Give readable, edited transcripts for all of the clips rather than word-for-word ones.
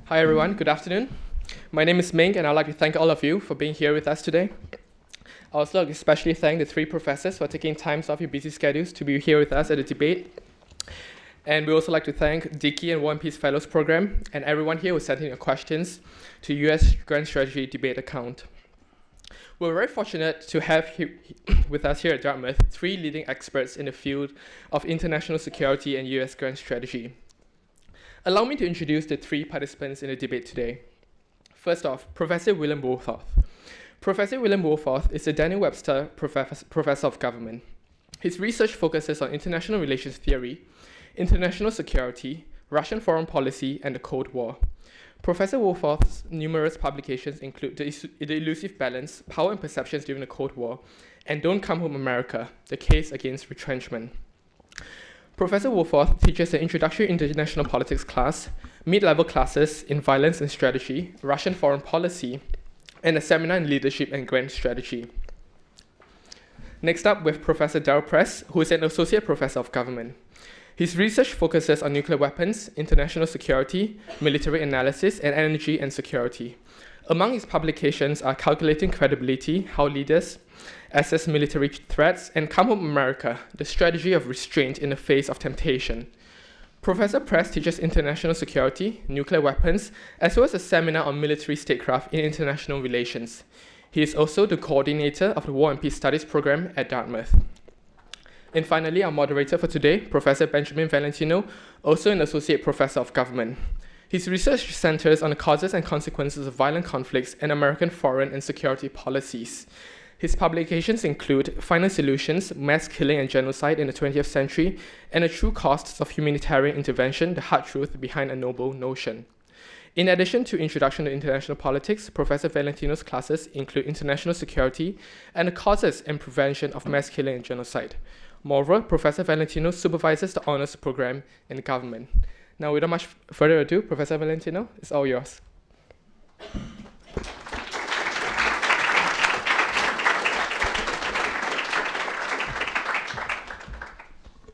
Hi everyone, good afternoon. My name is Ming and I'd like to thank all of you for being here with us today. I also like to especially thank the three professors for taking time off your busy schedules to be here with us at the debate. And we also like to thank Dickey and War and Peace Fellows Program and everyone here who sent in your questions to US Grand Strategy Debate account. We're very fortunate to have with us here at Dartmouth three leading experts in the field of international security and US Grand Strategy. Allow me to introduce the three participants in the debate today. First off, Professor William Wohlforth. Professor William Wohlforth is a Daniel Webster Professor of Government. His research focuses on international relations theory, international security, Russian foreign policy, and the Cold War. Professor Wohlforth's numerous publications include The Elusive Balance, Power and Perceptions During the Cold War, and Don't Come Home America, The Case Against Retrenchment. Professor Wohlforth teaches an Introductory to International Politics class, mid-level classes in Violence and Strategy, Russian Foreign Policy, and a seminar in Leadership and Grand Strategy. Next up, we have Professor Darrell Press, who is an Associate Professor of Government. His research focuses on nuclear weapons, international security, military analysis, and energy and security. Among his publications are Calculating Credibility, How Leaders Assess Military Threats, and Come Home America, The Strategy of Restraint in the Face of Temptation. Professor Press teaches international security, nuclear weapons, as well as a seminar on military statecraft in international relations. He is also the coordinator of the War and Peace Studies program at Dartmouth. And finally, our moderator for today, Professor Benjamin Valentino, also an Associate Professor of Government. His research centers on the causes and consequences of violent conflicts and American foreign and security policies. His publications include Final Solutions, Mass Killing and Genocide in the 20th Century, and The True Costs of Humanitarian Intervention, The Hard Truth Behind a Noble Notion. In addition to Introduction to International Politics, Professor Valentino's classes include international security and the causes and prevention of mass killing and genocide. Moreover, Professor Valentino supervises the honors program in government. Now, without much further ado, Professor Valentino, it's all yours.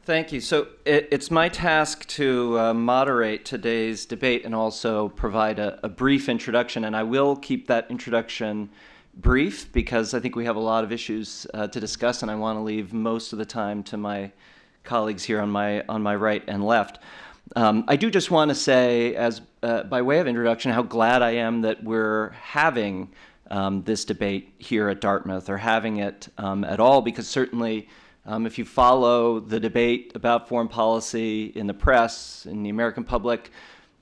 Thank you. So it's my task to moderate today's debate and also provide a brief introduction, and I will keep that introduction brief because I think we have a lot of issues to discuss, and I want to leave most of the time to my colleagues here on my right and left. I do just want to say, as by way of introduction, how glad I am that we're having this debate here at Dartmouth, or having it at all, because certainly if you follow the debate about foreign policy in the press, in the American public,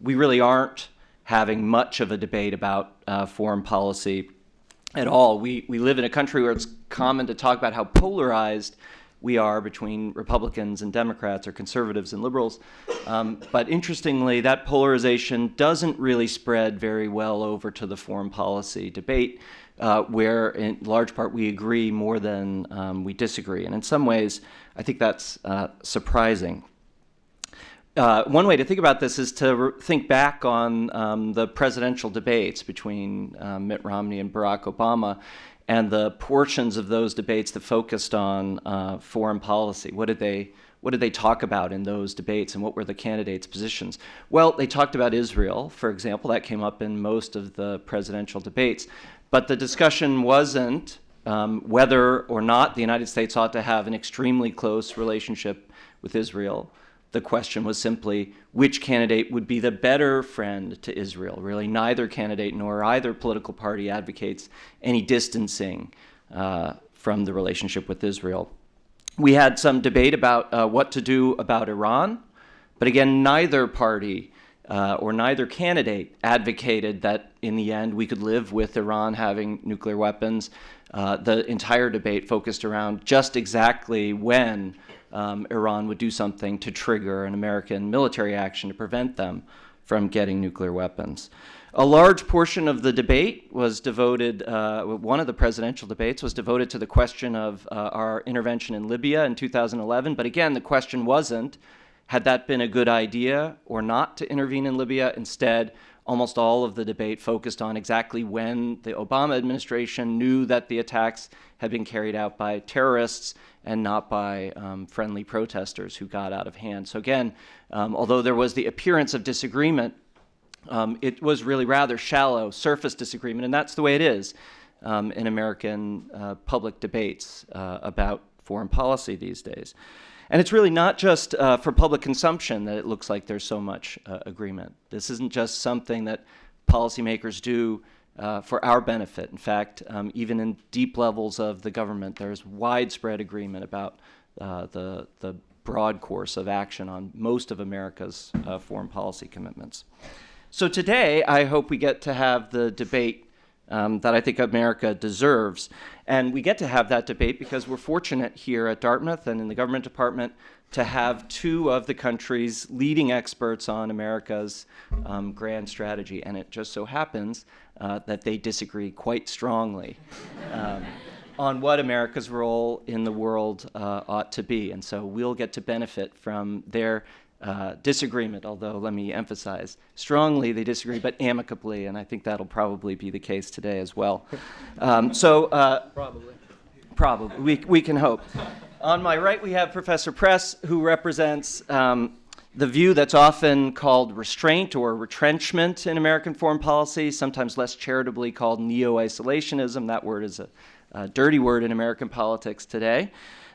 we really aren't having much of a debate about foreign policy at all. We live in a country where it's common to talk about how polarized we are between Republicans and Democrats, or conservatives and liberals. But interestingly, that polarization doesn't really spread very well over to the foreign policy debate, where in large part we agree more than we disagree. And in some ways, I think that's surprising. One way to think about this is to think back on the presidential debates between Mitt Romney and Barack Obama, and the portions of those debates that focused on foreign policy. What did they talk about in those debates, and what were the candidates' positions? Well, they talked about Israel, for example. That came up in most of the presidential debates. But the discussion wasn't whether or not the United States ought to have an extremely close relationship with Israel. The question was simply which candidate would be the better friend to Israel. Really, neither candidate nor either political party advocates any distancing from the relationship with Israel. We had some debate about what to do about Iran, but again, neither party or neither candidate advocated that in the end we could live with Iran having nuclear weapons. The entire debate focused around just exactly when Iran would do something to trigger an American military action to prevent them from getting nuclear weapons. A large portion of the debate was devoted, one of the presidential debates was devoted to the question of our intervention in Libya in 2011. But again, the question wasn't, had that been a good idea or not to intervene in Libya? Instead, almost all of the debate focused on exactly when the Obama administration knew that the attacks had been carried out by terrorists and not by friendly protesters who got out of hand. So again, although there was the appearance of disagreement It was really rather shallow, surface disagreement, and that's the way it is in American public debates about foreign policy these days. And it's really not just for public consumption that it looks like there's so much agreement. This isn't just something that policymakers do for our benefit. In fact, even in deep levels of the government, there's widespread agreement about the broad course of action on most of America's foreign policy commitments. So today, I hope we get to have the debate that I think America deserves. And we get to have that debate because we're fortunate here at Dartmouth and in the government department to have two of the country's leading experts on America's grand strategy. And it just so happens that they disagree quite strongly on what America's role in the world ought to be. And so we'll get to benefit from their disagreement, although let me emphasize, strongly they disagree, but amicably, and I think that'll probably be the case today as well. Probably, we can hope. On my right, we have Professor Press, who represents the view that's often called restraint or retrenchment in American foreign policy, sometimes less charitably called neo-isolationism. That word is a dirty word in American politics today.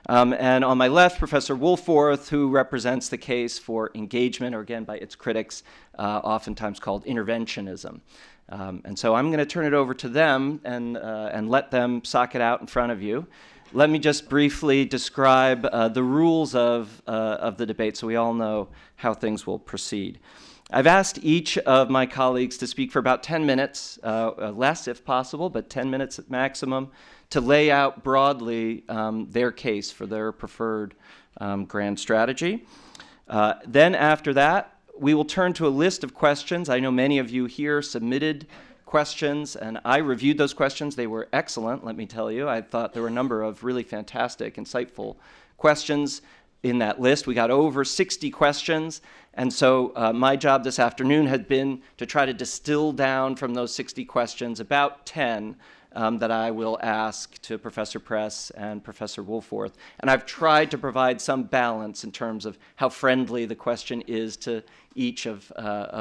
And on my left, Professor Woolforth, who represents the case for engagement, or again, by its critics, oftentimes called interventionism. And so I'm going to turn it over to them and let them sock it out in front of you. Let me just briefly describe the rules of the debate so we all know how things will proceed. I've asked each of my colleagues to speak for about 10 minutes, less if possible, but 10 minutes at maximum, to lay out broadly their case for their preferred grand strategy. Then after that, we will turn to a list of questions. I know many of you here submitted questions, and I reviewed those questions. They were excellent, let me tell you. I thought there were a number of really fantastic, insightful questions in that list. We got over 60 questions, and so my job this afternoon had been to try to distill down from those 60 questions about 10 that I will ask to Professor Press and Professor Woolforth. And I've tried to provide some balance in terms of how friendly the question is to each of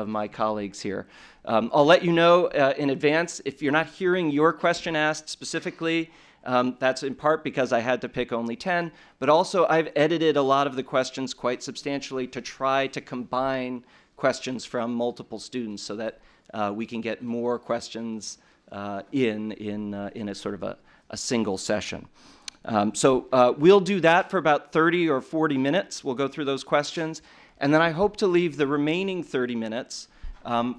my colleagues here. I'll let you know in advance if you're not hearing your question asked specifically. That's in part because I had to pick only 10, but also I've edited a lot of the questions quite substantially to try to combine questions from multiple students so that we can get more questions in a sort of a single session. So we'll do that for about 30 or 40 minutes. We'll go through those questions. And then I hope to leave the remaining 30 minutes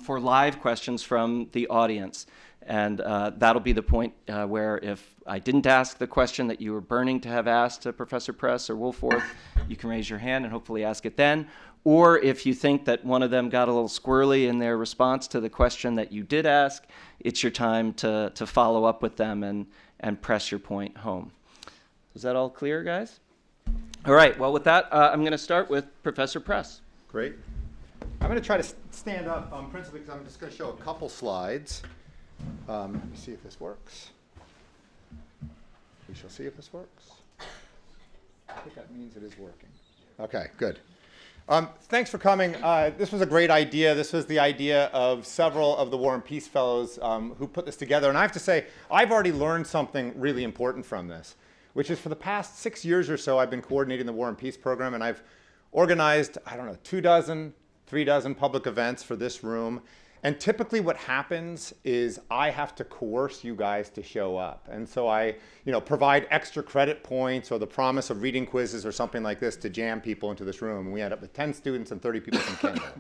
for live questions from the audience. And that'll be the point where if I didn't ask the question that you were burning to have asked to Professor Press or Woolforth, you can raise your hand and hopefully ask it then. Or if you think that one of them got a little squirrely in their response to the question that you did ask, it's your time to follow up with them and press your point home. Is that all clear, guys? All right, well, with that, I'm going to start with Professor Press. Great. I'm going to try to stand up principally because I'm just going to show a couple slides. Let me see if this works. We shall see if this works. I think that means it is working. Okay, good. Thanks for coming. This was a great idea. This was the idea of several of the War and Peace Fellows who put this together. And I have to say, I've already learned something really important from this, which is for the past 6 years or so, I've been coordinating the War and Peace program, and I've organized, 3 dozen public events for this room. And typically what happens is I have to coerce you guys to show up. And so I provide extra credit points or the promise of reading quizzes or something like this to jam people into this room. And we end up with 10 students and 30 people from Kenya.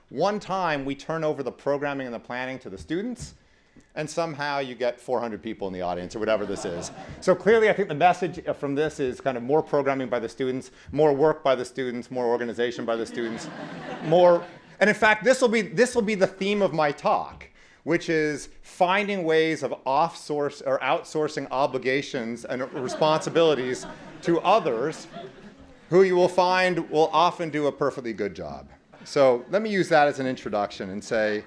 One time we turn over the programming and the planning to the students, and somehow you get 400 people in the audience or whatever this is. So clearly I think the message from this is kind of more programming by the students, more work by the students, more organization by the students, more. And in fact, this will be the theme of my talk, which is finding ways of outsourcing obligations and responsibilities to others who you will find will often do a perfectly good job. So let me use that as an introduction and say,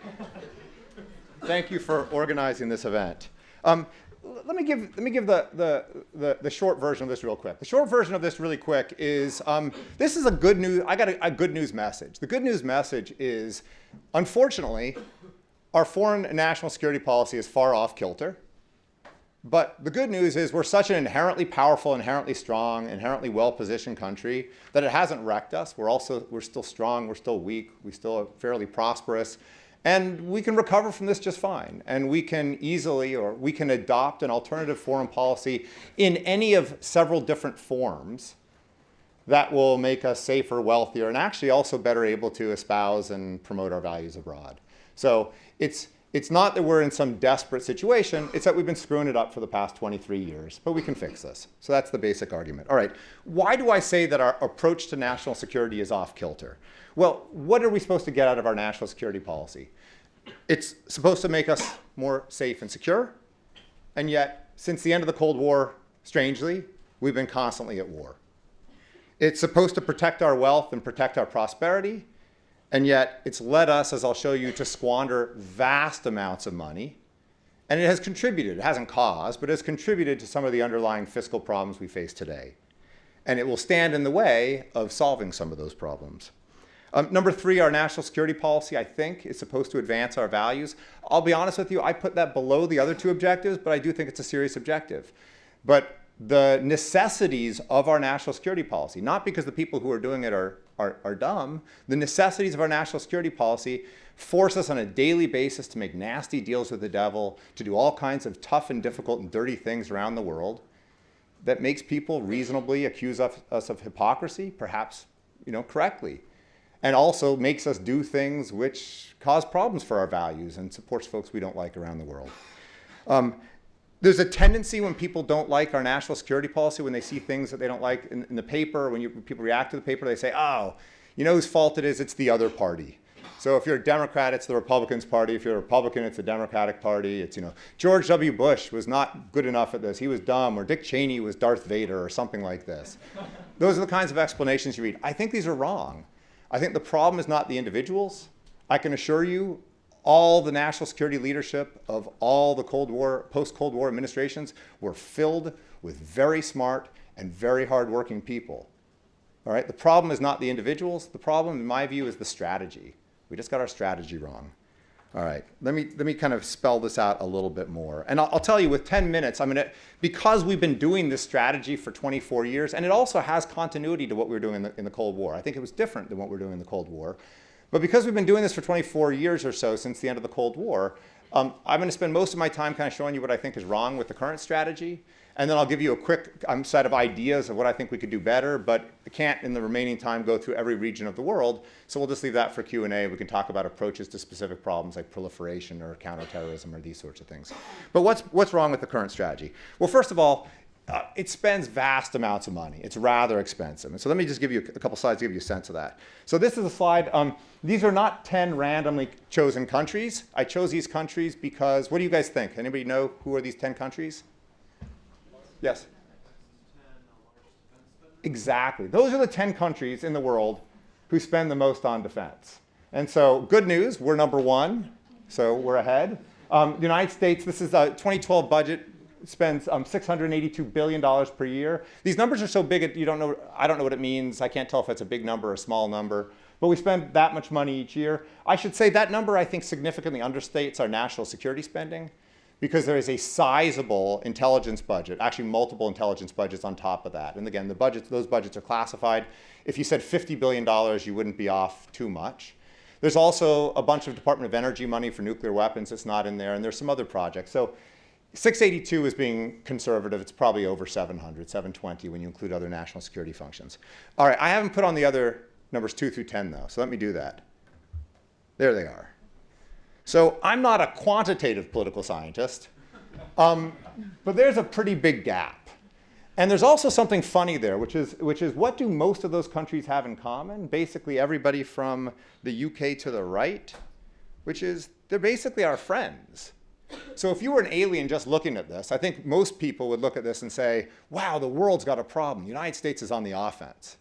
thank you for organizing this event. Let me give the short version of this real quick. The short version of this really quick is I got a good news message. The good news message is, unfortunately, our foreign and national security policy is far off kilter. But the good news is we're such an inherently powerful, inherently strong, inherently well-positioned country that it hasn't wrecked us. We're still strong, we're still weak, we still are fairly prosperous. And we can recover from this just fine. And we can we can adopt an alternative foreign policy in any of several different forms that will make us safer, wealthier, and actually also better able to espouse and promote our values abroad. So it's not that we're in some desperate situation, it's that we've been screwing it up for the past 23 years, but we can fix this. So that's the basic argument. All right, why do I say that our approach to national security is off kilter? Well, what are we supposed to get out of our national security policy? It's supposed to make us more safe and secure, and yet, since the end of the Cold War, strangely, we've been constantly at war. It's supposed to protect our wealth and protect our prosperity, and yet it's led us, as I'll show you, to squander vast amounts of money. And it has contributed, it hasn't caused, but has contributed to some of the underlying fiscal problems we face today. And it will stand in the way of solving some of those problems. Number 3, our national security policy, I think, is supposed to advance our values. I'll be honest with you, I put that below the other 2 objectives, but I do think it's a serious objective. But the necessities of our national security policy, not because the people who are doing it are dumb, the necessities of our national security policy force us on a daily basis to make nasty deals with the devil, to do all kinds of tough and difficult and dirty things around the world that makes people reasonably accuse us of hypocrisy, perhaps correctly, and also makes us do things which cause problems for our values and supports folks we don't like around the world. There's a tendency when people don't like our national security policy, when they see things that they don't like in the paper, when people react to the paper, they say, oh, you know whose fault it is? It's the other party. So if you're a Democrat, it's the Republicans' party. If you're a Republican, it's the Democratic Party. It's, George W. Bush was not good enough at this. He was dumb. Or Dick Cheney was Darth Vader or something like this. Those are the kinds of explanations you read. I think these are wrong. I think the problem is not the individuals. I can assure you, all the national security leadership of all the Cold War, post-Cold War administrations were filled with very smart and very hardworking people. All right, the problem is not the individuals. The problem, in my view, is the strategy. We just got our strategy wrong. All right, let me kind of spell this out a little bit more. And I'll tell you, with 10 minutes, because we've been doing this strategy for 24 years, and it also has continuity to what we were doing in the Cold War. I think it was different than what we were doing in the Cold War. But because we've been doing this for 24 years or so since the end of the Cold War, I'm going to spend most of my time kind of showing you what I think is wrong with the current strategy. And then I'll give you a quick set of ideas of what I think we could do better, but I can't, in the remaining time, go through every region of the world. So we'll just leave that for Q&A. We can talk about approaches to specific problems like proliferation or counterterrorism or these sorts of things. But what's wrong with the current strategy? Well, first of all, it spends vast amounts of money. It's rather expensive. And so let me just give you a couple slides to give you a sense of that. So this is a slide. These are not 10 randomly chosen countries. I chose these countries because, what do you guys think? Anybody know who are these 10 countries? Yes? Exactly. Those are the 10 countries in the world who spend the most on defense. And so good news, we're number 1. So we're ahead. The United States, this is a 2012 budget, spends $682 billion per year. These numbers are so big, I don't know what it means. I can't tell if it's a big number or a small number. But we spend that much money each year. I should say that number, I think, significantly understates our national security spending, because there is a sizable intelligence budget, actually multiple intelligence budgets on top of that. And again, those budgets are classified. If you said $50 billion, you wouldn't be off too much. There's also a bunch of Department of Energy money for nuclear weapons that's not in there, and there's some other projects. So 682 is being conservative. It's probably over 700, 720 when you include other national security functions. All right, I haven't put on the other numbers 2 through 10 though, so let me do that. There they are. So I'm not a quantitative political scientist, but there's a pretty big gap. And there's also something funny there, which is what do most of those countries have in common? Basically everybody from the UK to the right, which is they're basically our friends. So if you were an alien just looking at this, I think most people would look at this and say, wow, the world's got a problem. The United States is on the offense.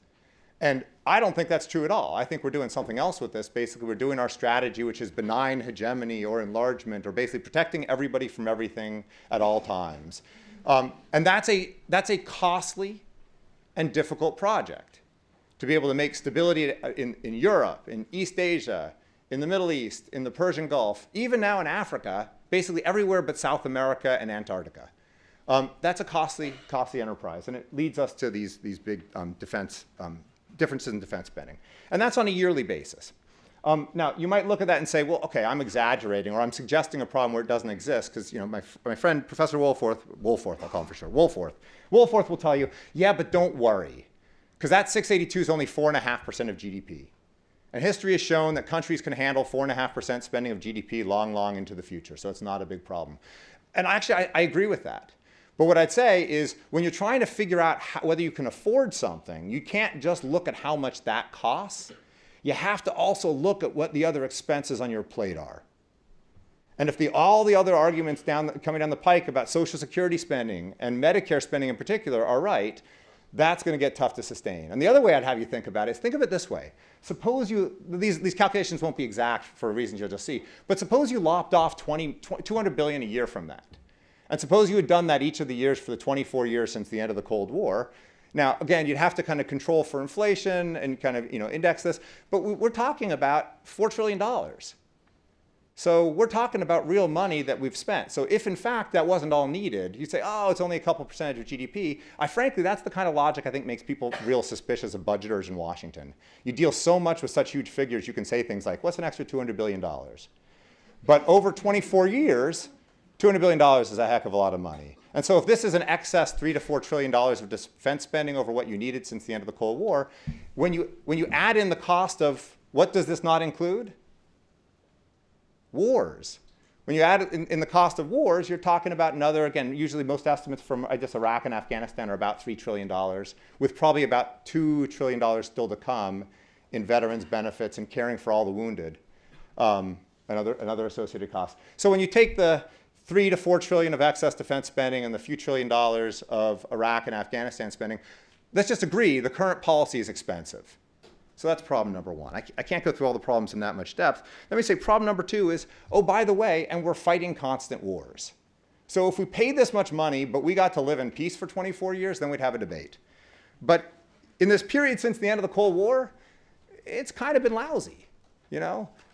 And I don't think that's true at all. I think we're doing something else with this. Basically, we're doing our strategy, which is benign hegemony or enlargement, or basically protecting everybody from everything at all times. And that's a costly and difficult project. To be able to make stability in Europe, in East Asia, in the Middle East, in the Persian Gulf, even now in Africa, basically everywhere but South America and Antarctica. That's a costly enterprise, and it leads us to these big differences in defense spending. And that's on a yearly basis. Now, you might look at that and say, well, okay, I'm exaggerating, or I'm suggesting a problem where it doesn't exist, because my friend, Professor Wohlforth, I'll call him for short, Wohlforth will tell you, yeah, but don't worry, because that 682 is only 4.5% of GDP. And history has shown that countries can handle 4.5% spending of GDP long into the future, so it's not a big problem. And actually, I agree with that. But what I'd say is when you're trying to figure out whether you can afford something, you can't just look at how much that costs. You have to also look at what the other expenses on your plate are. And if all the other arguments coming down the pike about Social Security spending and Medicare spending in particular are right, that's going to get tough to sustain. And the other way I'd have you think about it is think of it this way. Suppose these calculations won't be exact for reasons you'll just see, but suppose you lopped off $200 billion a year from that. And suppose you had done that each of the years for the 24 years since the end of the Cold War. Now, again, you'd have to kind of control for inflation and kind of index this, but we're talking about $4 trillion. So we're talking about real money that we've spent. So if in fact that wasn't all needed, you'd say, oh, it's only a couple percentage of GDP. Frankly, that's the kind of logic I think makes people real suspicious of budgeters in Washington. You deal so much with such huge figures, you can say things like, what's an extra $200 billion? But over 24 years, $200 billion is a heck of a lot of money. And so if this is an excess $3 to $4 trillion of defense spending over what you needed since the end of the Cold War, when you add in the cost of, what does this not include? Wars. When you add in the cost of wars, you're talking about another, again, usually most estimates from Iraq and Afghanistan are about $3 trillion, with probably about $2 trillion still to come in veterans benefits and caring for all the wounded, and other associated costs. So when you take the $3 to $4 trillion of excess defense spending and the few $1 trillion of Iraq and Afghanistan spending, let's just agree the current policy is expensive. So that's problem number one. I can't go through all the problems in that much depth. Let me say problem number two is, oh, by the way, and we're fighting constant wars. So if we paid this much money, but we got to live in peace for 24 years, then we'd have a debate. But in this period since the end of the Cold War, it's kind of been lousy,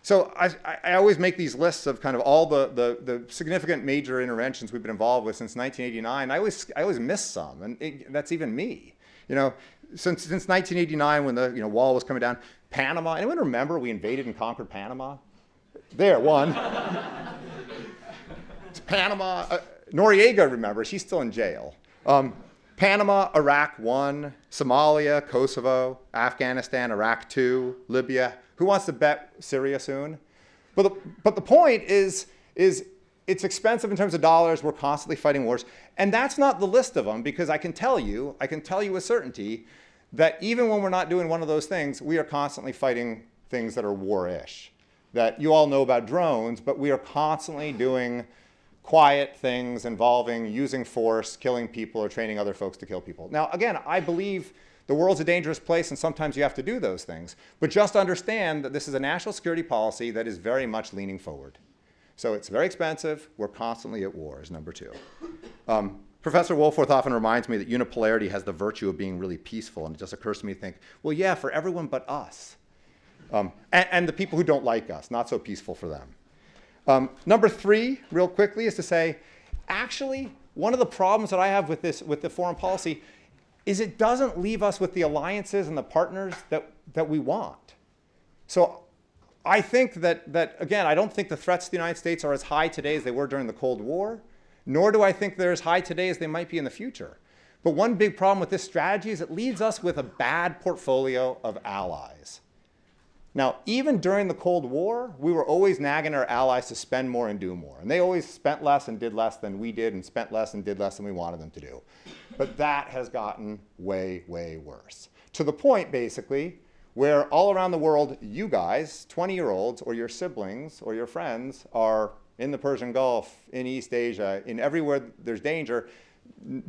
So I always make these lists of kind of all the significant major interventions we've been involved with since 1989. I always miss some, and that's even me. Since 1989, when the wall was coming down, Panama. Anyone remember we invaded and conquered Panama? There, one. It's Panama. Noriega, remember? She's still in jail. Panama, Iraq 1, Somalia, Kosovo, Afghanistan, Iraq 2, Libya. Who wants to bet Syria soon? But the point is it's expensive in terms of dollars. We're constantly fighting wars. And that's not the list of them, because I can tell you with certainty that even when we're not doing one of those things, we are constantly fighting things that are war-ish. That you all know about drones, but we are constantly doing quiet things involving using force, killing people, or training other folks to kill people. Now, again, I believe the world's a dangerous place, and sometimes you have to do those things. But just understand that this is a national security policy that is very much leaning forward. So it's very expensive. We're constantly at war, is number two. Professor Wohlforth often reminds me that unipolarity has the virtue of being really peaceful. And it just occurs to me to think, well, yeah, for everyone but us. And the people who don't like us, not so peaceful for them. Number three, real quickly, is to say, actually, one of the problems that I have with the foreign policy is it doesn't leave us with the alliances and the partners that we want. So I think that, again, I don't think the threats to the United States are as high today as they were during the Cold War, nor do I think they're as high today as they might be in the future. But one big problem with this strategy is it leaves us with a bad portfolio of allies. Now, even during the Cold War, we were always nagging our allies to spend more and do more. And they always spent less and did less than we did, and spent less and did less than we wanted them to do. But that has gotten way, way worse. To the point, basically, where all around the world, you guys, 20-year-olds, or your siblings, or your friends, are in the Persian Gulf, in East Asia, in everywhere there's danger,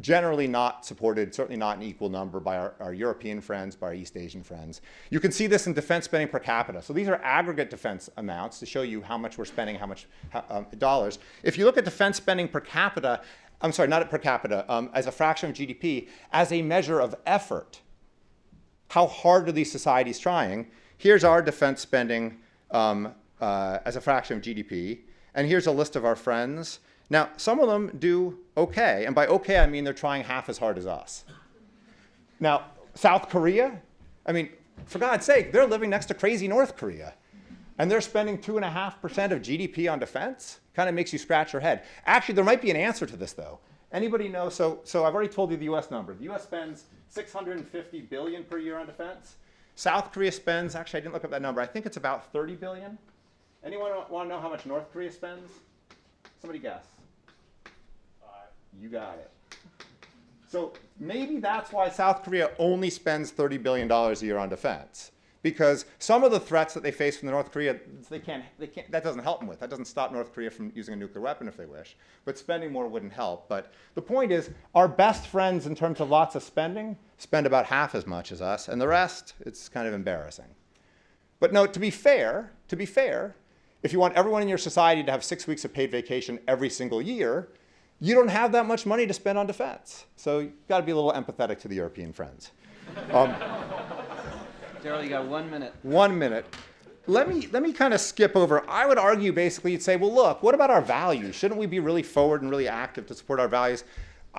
generally not supported, certainly not in equal number by our European friends, by our East Asian friends. You can see this in defense spending per capita. So these are aggregate defense amounts to show you how much we're spending, how much dollars. If you look at defense spending per capita, I'm sorry, not per capita, as a fraction of GDP, as a measure of effort, how hard are these societies trying? Here's our defense spending as a fraction of GDP. And here's a list of our friends. Now, some of them do okay. And by okay, I mean they're trying half as hard as us. Now, South Korea, I mean, for God's sake, they're living next to crazy North Korea. And they're spending 2.5% of GDP on defense. Kind of makes you scratch your head. Actually, there might be an answer to this, though. Anybody know? So I've already told you the US number. The US spends $650 billion per year on defense. South Korea spends, actually, I didn't look up that number. I think it's about $30 billion. Anyone want to know how much North Korea spends? Somebody guess. You got it. So maybe that's why South Korea only spends $30 billion a year on defense. Because some of the threats that they face from the North Korea, they can't, that doesn't help them with. That doesn't stop North Korea from using a nuclear weapon if they wish. But spending more wouldn't help. But the point is, our best friends in terms of lots of spending spend about half as much as us. And the rest, it's kind of embarrassing. But no, to be fair, if you want everyone in your society to have 6 weeks of paid vacation every single year, you don't have that much money to spend on defense. So you've got to be a little empathetic to the European friends. Daryl, you got 1 minute. 1 minute. Let me kind of skip over. I would argue basically, you'd say, well, look, what about our values? Shouldn't we be really forward and really active to support our values?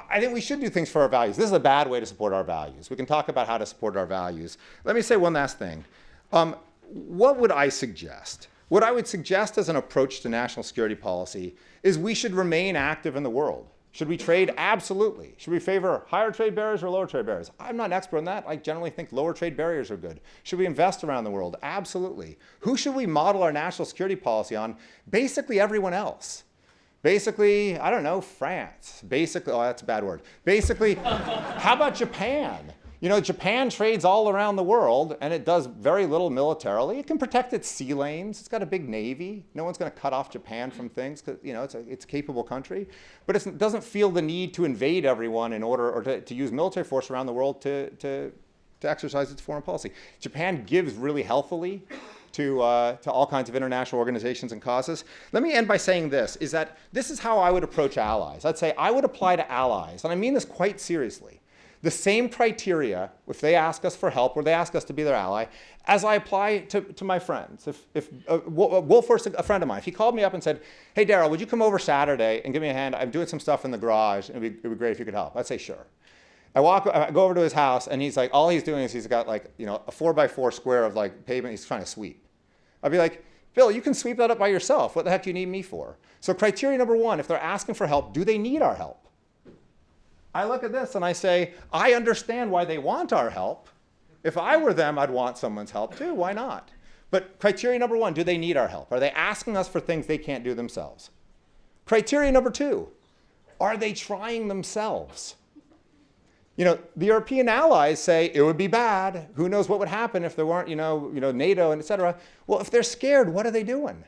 I think we should do things for our values. This is a bad way to support our values. We can talk about how to support our values. Let me say one last thing. What would I suggest? What I would suggest as an approach to national security policy is we should remain active in the world. Should we trade? Absolutely. Should we favor higher trade barriers or lower trade barriers? I'm not an expert on that. I generally think lower trade barriers are good. Should we invest around the world? Absolutely. Who should we model our national security policy on? Basically everyone else. Basically, I don't know, France. Basically, oh, that's a bad word. Basically, how about Japan? You know, Japan trades all around the world, and it does very little militarily. It can protect its sea lanes. It's got a big navy. No one's going to cut off Japan from things because, you know, it's a capable country. But it doesn't feel the need to invade everyone in order, or to use military force around the world to exercise its foreign policy. Japan gives really healthily to all kinds of international organizations and causes. Let me end by saying this, is that this is how I would approach allies. I'd say I would apply to allies, and I mean this quite seriously, the same criteria, if they ask us for help or they ask us to be their ally, as I apply to my friends. If Wolf, a friend of mine, if he called me up and said, hey, Daryl, would you come over Saturday and give me a hand? I'm doing some stuff in the garage, and it'd be great if you could help. I'd say, sure. I go over to his house, and he's like, all he's doing is he's got like, you know, a 4x4 square of like pavement he's trying to sweep. I'd be like, Bill, you can sweep that up by yourself. What the heck do you need me for? So criteria number one, if they're asking for help, do they need our help? I look at this and I say, I understand why they want our help. If I were them, I'd want someone's help too. Why not? But criteria number one, do they need our help? Are they asking us for things they can't do themselves? Criteria number two, are they trying themselves? You know, the European allies say it would be bad. Who knows what would happen if there weren't, you know, NATO and et cetera. Well, if they're scared, what are they doing?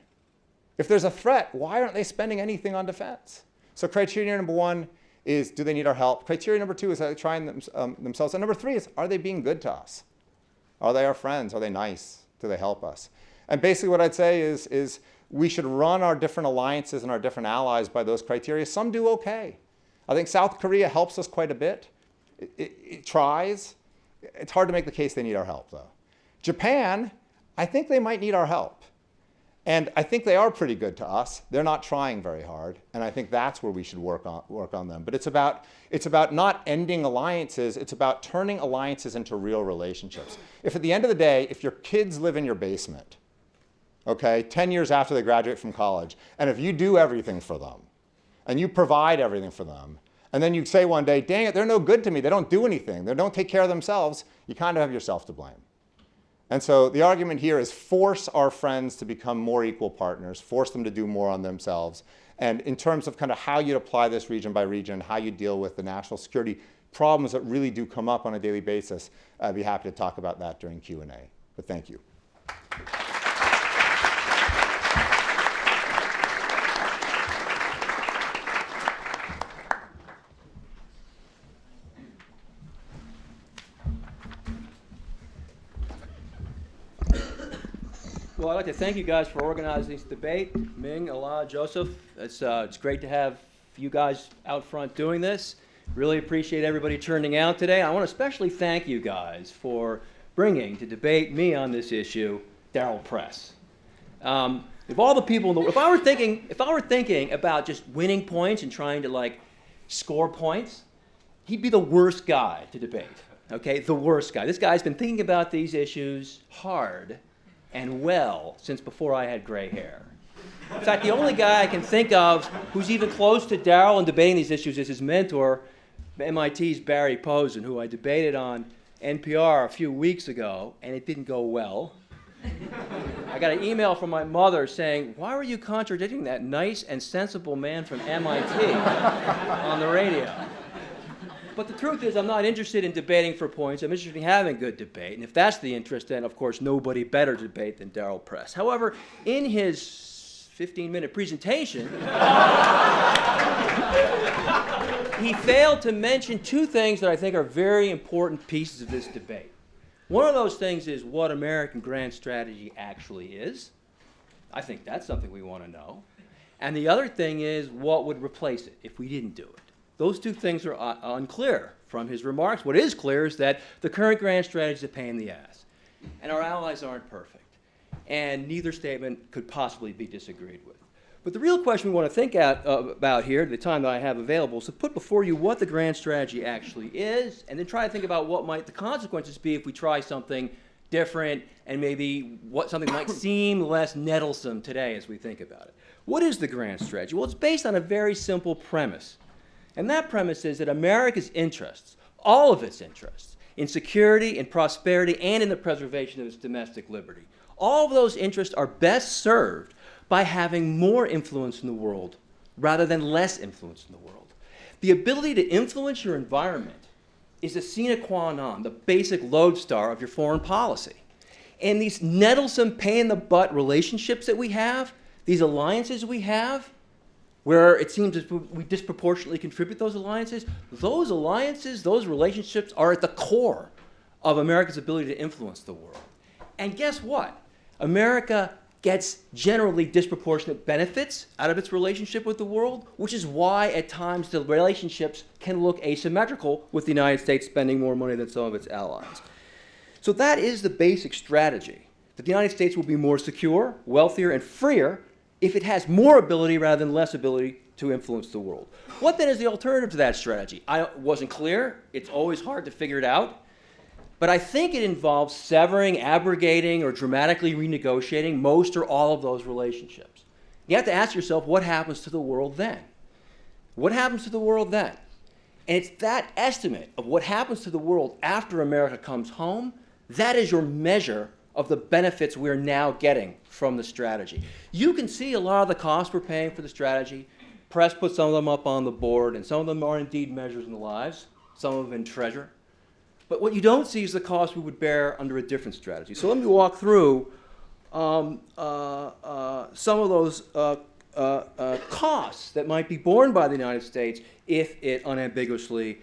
If there's a threat, why aren't they spending anything on defense? So criteria number one is, do they need our help? Criteria number two is, are they trying themselves? And number three is, are they being good to us? Are they our friends? Are they nice? Do they help us? And basically what I'd say is we should run our different alliances and our different allies by those criteria. Some do okay. I think South Korea helps us quite a bit. It tries. It's hard to make the case they need our help, though. Japan, I think they might need our help. And I think they are pretty good to us. They're not trying very hard, and I think that's where we should work on them. But it's about not ending alliances. It's about turning alliances into real relationships. If at the end of the day, if your kids live in your basement, okay, 10 years after they graduate from college, and if you do everything for them, and you provide everything for them, and then you say one day, dang it, they're no good to me. They don't do anything. They don't take care of themselves. You kind of have yourself to blame. And so the argument here is force our friends to become more equal partners, force them to do more on themselves. And in terms of kind of how you apply this region by region, how you deal with the national security problems that really do come up on a daily basis, I'd be happy to talk about that during Q&A. But thank you. Well, I'd like to thank you guys for organizing this debate. Ming, Ala, Joseph, it's great to have you guys out front doing this. Really appreciate everybody turning out today. I want to especially thank you guys for bringing to debate me on this issue, Daryl Press. The If all the people in the, if I were thinking about just winning points and trying to like score points, he'd be the worst guy to debate. Okay, the worst guy. This guy's been thinking about these issues hard and well since before I had gray hair. In fact, the only guy I can think of who's even close to Darryl in debating these issues is his mentor, MIT's Barry Posen, who I debated on NPR a few weeks ago, and it didn't go well. I got an email from my mother saying, "Why were you contradicting that nice and sensible man from MIT on the radio?" But the truth is, I'm not interested in debating for points. I'm interested in having good debate. And if that's the interest, then, of course, nobody better to debate than Darryl Press. However, in his 15-minute presentation, he failed to mention two things that I think are very important pieces of this debate. One of those things is what American grand strategy actually is. I think that's something we want to know. And the other thing is what would replace it if we didn't do it. Those two things are unclear from his remarks. What is clear is that the current grand strategy is a pain in the ass. And our allies aren't perfect. And neither statement could possibly be disagreed with. But the real question we want to think about here, the time that I have available, is to put before you what the grand strategy actually is, and then try to think about what might the consequences be if we try something different, and maybe what something might seem less nettlesome today as we think about it. What is the grand strategy? Well, it's based on a very simple premise. And that premise is that America's interests, all of its interests, in security, in prosperity, and in the preservation of its domestic liberty, all of those interests are best served by having more influence in the world rather than less influence in the world. The ability to influence your environment is a sine qua non, the basic lodestar of your foreign policy. And these nettlesome, pain-in-the-butt relationships that we have, these alliances we have, where it seems as we disproportionately contribute those alliances, those relationships are at the core of America's ability to influence the world. And guess what? America gets generally disproportionate benefits out of its relationship with the world, which is why at times the relationships can look asymmetrical with the United States spending more money than some of its allies. So that is the basic strategy, that the United States will be more secure, wealthier, and freer if it has more ability rather than less ability to influence the world. What then is the alternative to that strategy? I wasn't clear. It's always hard to figure it out. But I think it involves severing, abrogating, or dramatically renegotiating most or all of those relationships. You have to ask yourself, what happens to the world then? What happens to the world then? And it's that estimate of what happens to the world after America comes home, that is your measure of the benefits we're now getting from the strategy. You can see a lot of the costs we're paying for the strategy. Press put some of them up on the board, and some of them are indeed measures in the lives, some of them in treasure. But what you don't see is the cost we would bear under a different strategy. So let me walk through some of those costs that might be borne by the United States if it unambiguously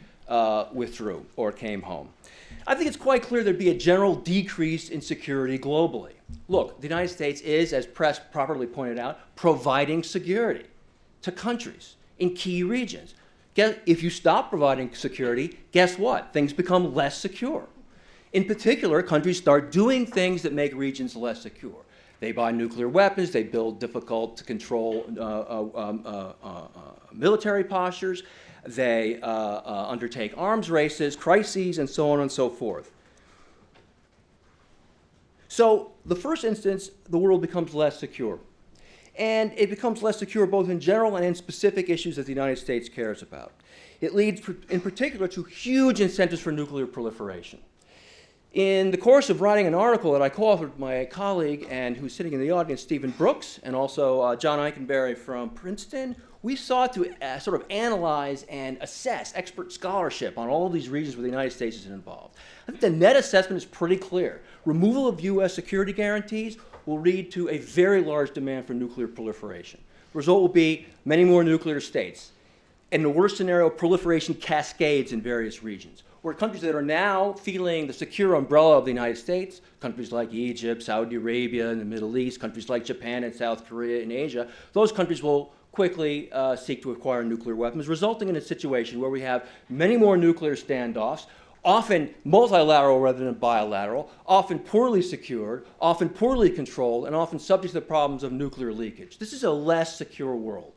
withdrew or came home. I think it's quite clear there'd be a general decrease in security globally. Look, the United States is, as Press properly pointed out, providing security to countries in key regions. If you stop providing security, guess what? Things become less secure. In particular, countries start doing things that make regions less secure. They buy nuclear weapons, they build difficult to control military postures, they undertake arms races, crises, and so on and so forth. So, the first instance, the world becomes less secure. And it becomes less secure both in general and in specific issues that the United States cares about. It leads, in particular, to huge incentives for nuclear proliferation. In the course of writing an article that I co-authored with my colleague and who's sitting in the audience, Stephen Brooks, and also John Eikenberry from Princeton, we sought to sort of analyze and assess expert scholarship on all of these regions where the United States is involved. I think the net assessment is pretty clear. Removal of U.S. security guarantees will lead to a very large demand for nuclear proliferation. The result will be many more nuclear states. In the worst scenario, proliferation cascades in various regions, where countries that are now feeling the secure umbrella of the United States, countries like Egypt, Saudi Arabia in the Middle East, countries like Japan and South Korea in Asia, those countries will quickly seek to acquire nuclear weapons, resulting in a situation where we have many more nuclear standoffs, often multilateral rather than bilateral, often poorly secured, often poorly controlled, and often subject to the problems of nuclear leakage. This is a less secure world.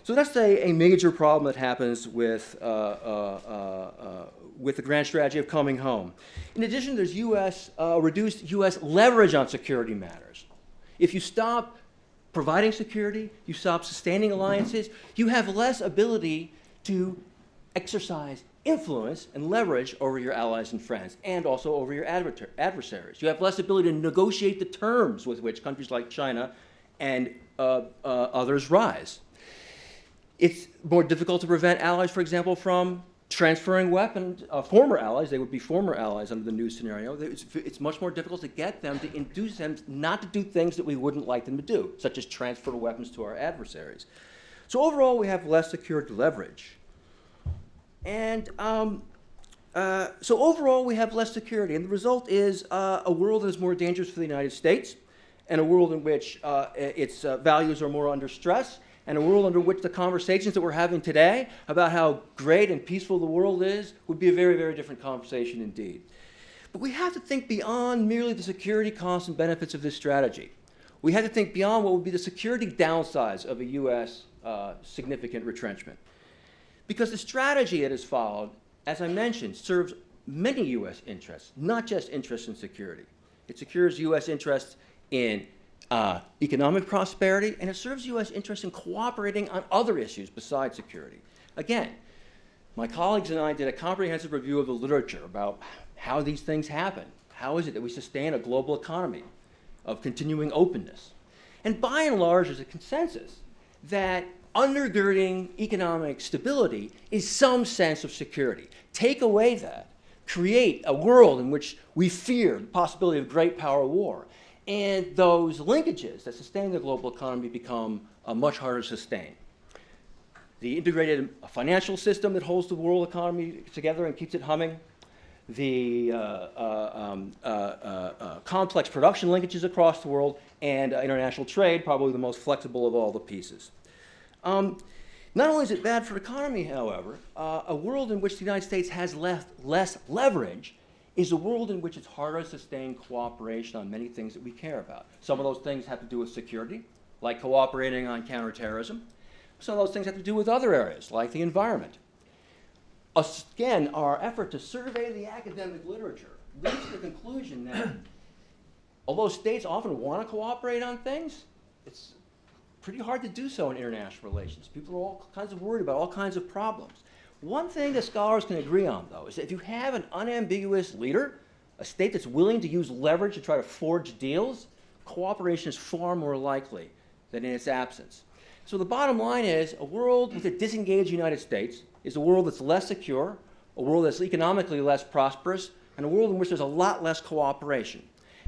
So that's a major problem that happens with the grand strategy of coming home. In addition, there's reduced U.S. leverage on security matters. If you stop providing security, you stop sustaining alliances, you have less ability to exercise influence and leverage over your allies and friends, and also over your adversaries. You have less ability to negotiate the terms with which countries like China and others rise. It's more difficult to prevent allies, for example, from transferring weapons, former allies, they would be former allies under the new scenario. It's much more difficult to get them to induce them not to do things that we wouldn't like them to do, such as transfer weapons to our adversaries. So overall, we have less secured leverage. And so overall, we have less security. And the result is a world that is more dangerous for the United States, and a world in which its values are more under stress, and a world under which the conversations that we're having today about how great and peaceful the world is would be a very, very different conversation indeed. But we have to think beyond merely the security costs and benefits of this strategy. We have to think beyond what would be the security downsides of a U.S. Significant retrenchment. Because the strategy that is followed, as I mentioned, serves many U.S. interests, not just interests in security. It secures U.S. interests in economic prosperity, and it serves U.S. interests in cooperating on other issues besides security. Again, my colleagues and I did a comprehensive review of the literature about how these things happen. How is it that we sustain a global economy of continuing openness? And by and large, there's a consensus that undergirding economic stability is some sense of security. Take away that, create a world in which we fear the possibility of great power war, and those linkages that sustain the global economy become much harder to sustain. The integrated financial system that holds the world economy together and keeps it humming, the complex production linkages across the world, and international trade, probably the most flexible of all the pieces. Not only is it bad for the economy, however, a world in which the United States has less leverage is a world in which it's harder to sustain cooperation on many things that we care about. Some of those things have to do with security, like cooperating on counterterrorism. Some of those things have to do with other areas, like the environment. Again, our effort to survey the academic literature leads to the conclusion that although states often want to cooperate on things, it's pretty hard to do so in international relations. People are all kinds of worried about all kinds of problems. One thing that scholars can agree on, though, is that if you have an unambiguous leader, a state that's willing to use leverage to try to forge deals, cooperation is far more likely than in its absence. So the bottom line is a world with a disengaged United States is a world that's less secure, a world that's economically less prosperous, and a world in which there's a lot less cooperation.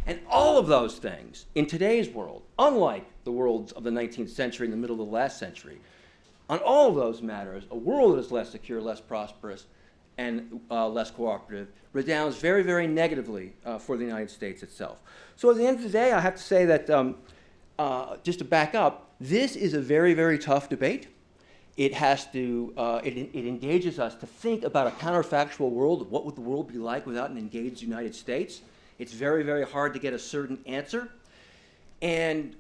And all of those things in today's world, unlike the worlds of the 19th century and the middle of the last century, on all of those matters, a world that is less secure, less prosperous, and less cooperative redounds very, very negatively for the United States itself. So at the end of the day, I have to say that, just to back up, this is a very, very tough debate. It has to, it engages us to think about a counterfactual world. What would the world be like without an engaged United States? It's very, very hard to get a certain answer. And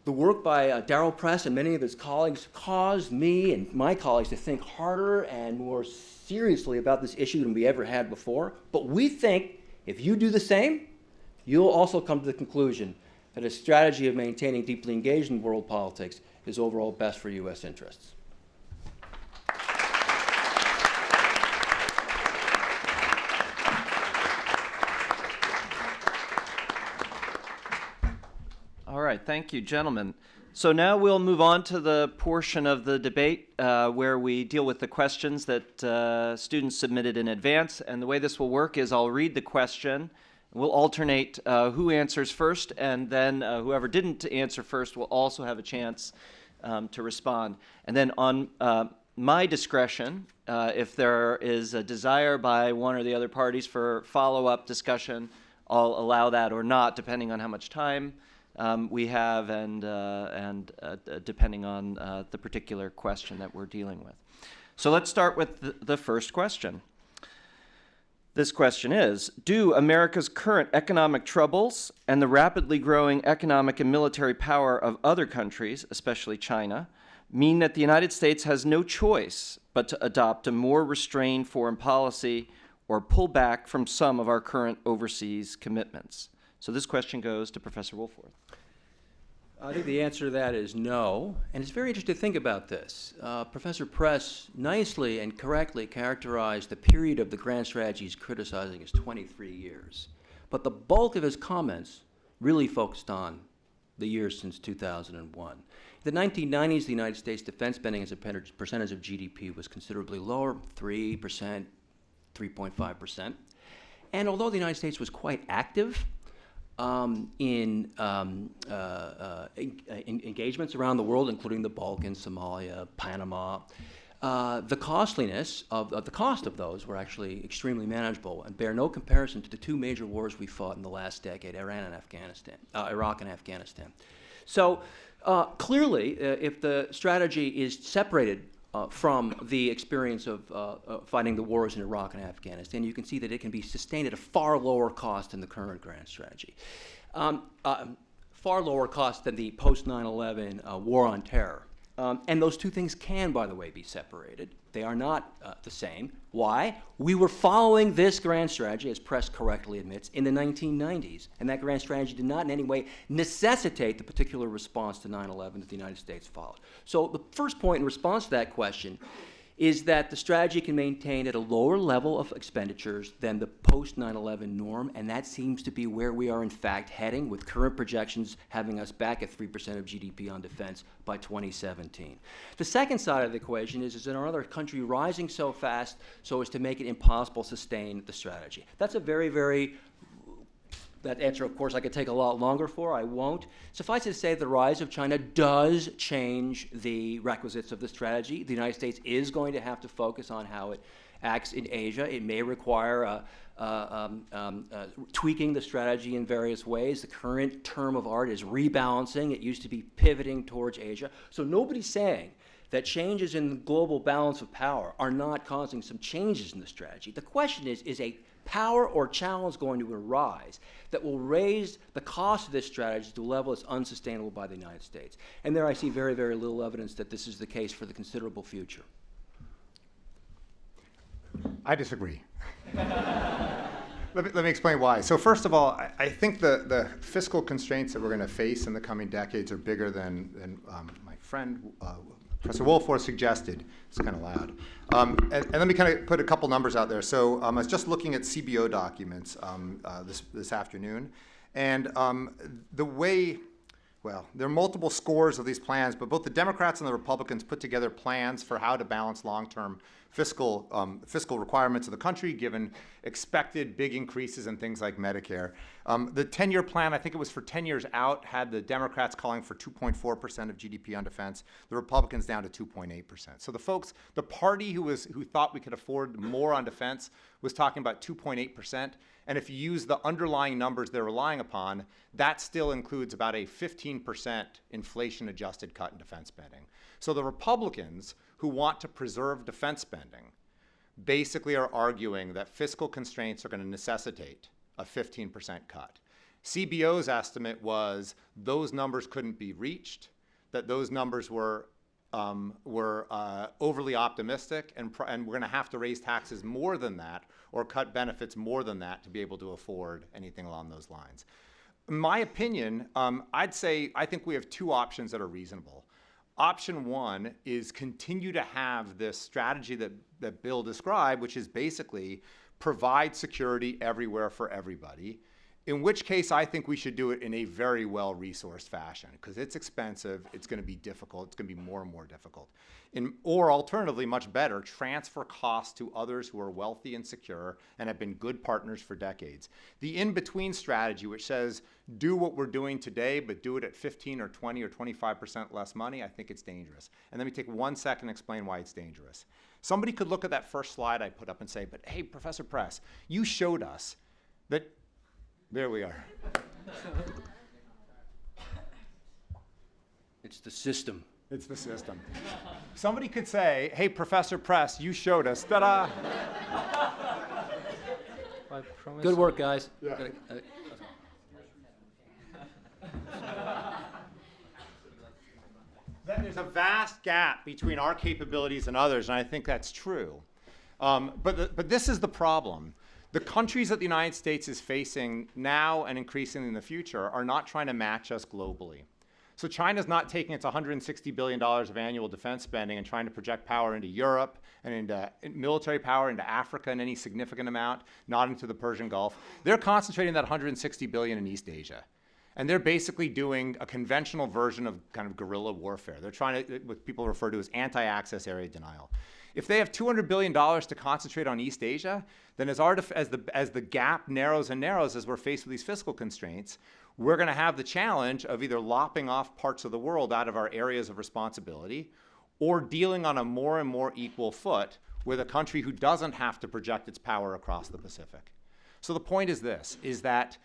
the work by Darrell Press and many of his colleagues caused me and my colleagues to think harder and more seriously about this issue than we ever had before. But we think if you do the same, you'll also come to the conclusion that a strategy of maintaining deeply engaged in world politics is overall best for U.S. interests. All right, thank you, gentlemen. So now we'll move on to the portion of the debate where we deal with the questions that students submitted in advance. And the way this will work is I'll read the question. We'll alternate who answers first, and then whoever didn't answer first will also have a chance to respond. And then on my discretion, if there is a desire by one or the other parties for follow-up discussion, I'll allow that or not, depending on how much time we have and depending on the particular question that we're dealing with. So let's start with the first question. This question is, do America's current economic troubles and the rapidly growing economic and military power of other countries, especially China, mean that the United States has no choice but to adopt a more restrained foreign policy or pull back from some of our current overseas commitments? So this question goes to Professor Woolforth. I think the answer to that is no, and it's very interesting to think about this. Professor Press nicely and correctly characterized the period of the grand strategy he's criticizing as 23 years. But the bulk of his comments really focused on the years since 2001. In the 1990s, the United States defense spending as a percentage of GDP was considerably lower, 3%, 3.5%. And although the United States was quite active in engagements around the world, including the Balkans, Somalia, Panama, the costliness of the cost of those were actually extremely manageable and bear no comparison to the two major wars we fought in the last decade, Iraq and Afghanistan. So clearly, if the strategy is separated from the experience of fighting the wars in Iraq and Afghanistan, you can see that it can be sustained at a far lower cost than the current grand strategy. Far lower cost than the post-9/11 war on terror. And those two things can, by the way, be separated. They are not the same. Why? We were following this grand strategy, as Press correctly admits, in the 1990s. And that grand strategy did not in any way necessitate the particular response to 9/11 that the United States followed. So the first point in response to that question is that the strategy can maintain at a lower level of expenditures than the post-9/11 norm, and that seems to be where we are in fact heading, with current projections having us back at 3% of GDP on defense by 2017. The second side of the equation is another country rising so fast so as to make it impossible to sustain the strategy? That's a very that answer, of course, I could take a lot longer for. I won't. Suffice it to say, the rise of China does change the requisites of the strategy. The United States is going to have to focus on how it acts in Asia. It may require tweaking the strategy in various ways. The current term of art is rebalancing. It used to be pivoting towards Asia. So nobody's saying that changes in the global balance of power are not causing some changes in the strategy. The question is a power or challenge going to arise that will raise the cost of this strategy to a level that's unsustainable by the United States? And there I see very little evidence that this is the case for the considerable future. I disagree. Let me explain why. So first of all, I think the fiscal constraints that we're going to face in the coming decades are bigger than my friend Professor Woolforth suggested. It's kind of loud. And let me kind of put a couple numbers out there. So I was just looking at CBO documents this afternoon, and the way, well, there are multiple scores of these plans, but both the Democrats and the Republicans put together plans for how to balance long-term fiscal requirements of the country, given expected big increases in things like Medicare. The 10-year plan, I think it was for 10 years out, had the Democrats calling for 2.4% of GDP on defense, the Republicans down to 2.8%. So the party who thought we could afford more on defense was talking about 2.8%. And if you use the underlying numbers they're relying upon, that still includes about a 15% inflation-adjusted cut in defense spending. So the Republicans, who want to preserve defense spending, basically are arguing that fiscal constraints are going to necessitate a 15% cut. CBO's estimate was those numbers couldn't be reached, that those numbers were overly optimistic, and we're going to have to raise taxes more than that or cut benefits more than that to be able to afford anything along those lines. In my opinion, I think we have two options that are reasonable. Option one is continue to have this strategy that Bill described, which is basically provide security everywhere for everybody, in which case I think we should do it in a very well-resourced fashion, because it's expensive, it's going to be difficult, it's going to be more and more difficult. Or alternatively, much better, transfer costs to others who are wealthy and secure and have been good partners for decades. The in-between strategy, which says do what we're doing today, but do it at 15 or 20 or 25% less money, I think it's dangerous. And let me take 1 second and explain why it's dangerous. Somebody could look at that first slide I put up and say, but hey, Professor Press, you showed us that, there we are. It's the system. It's the system. Somebody could say, hey, Professor Press, you showed us, ta-da. I promise. Good work, guys. Yeah. Then there's a vast gap between our capabilities and others, and I think that's true. But this is the problem. The countries that the United States is facing now and increasingly in the future are not trying to match us globally. So China's not taking its $160 billion of annual defense spending and trying to project power into Europe and into military power into Africa in any significant amount, not into the Persian Gulf. They're concentrating that $160 billion in East Asia. And they're basically doing a conventional version of kind of guerrilla warfare. They're trying to, what people refer to as anti-access area denial. If they have $200 billion to concentrate on East Asia, then as the gap narrows and narrows as we're faced with these fiscal constraints, we're going to have the challenge of either lopping off parts of the world out of our areas of responsibility or dealing on a more and more equal foot with a country who doesn't have to project its power across the Pacific. So the point is this, is that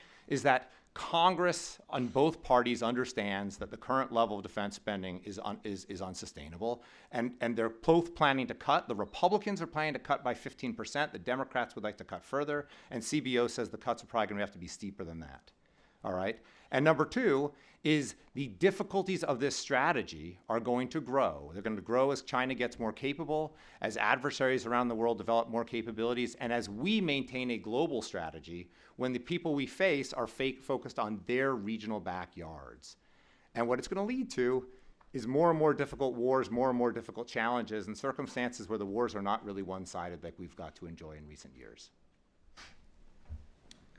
Congress on both parties understands that the current level of defense spending is unsustainable, and they're both planning to cut. The Republicans are planning to cut by 15%. The Democrats would like to cut further, and CBO says the cuts are probably going to have to be steeper than that. All right? And number two is the difficulties of this strategy are going to grow. They're going to grow as China gets more capable, as adversaries around the world develop more capabilities, and as we maintain a global strategy when the people we face are focused on their regional backyards. And what it's going to lead to is more and more difficult wars, more and more difficult challenges, and circumstances where the wars are not really one-sided like we've got to enjoy in recent years.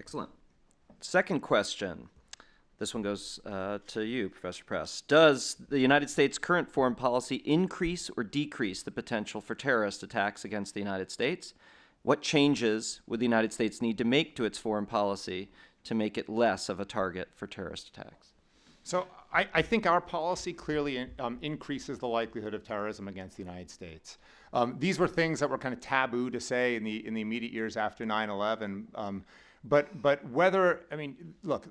Excellent. Second question. This one goes to you, Professor Press. Does the United States' current foreign policy increase or decrease the potential for terrorist attacks against the United States? What changes would the United States need to make to its foreign policy to make it less of a target for terrorist attacks? So I think our policy clearly increases the likelihood of terrorism against the United States. These were things that were kind of taboo to say in the immediate years after 9/11. But whether, I mean, look,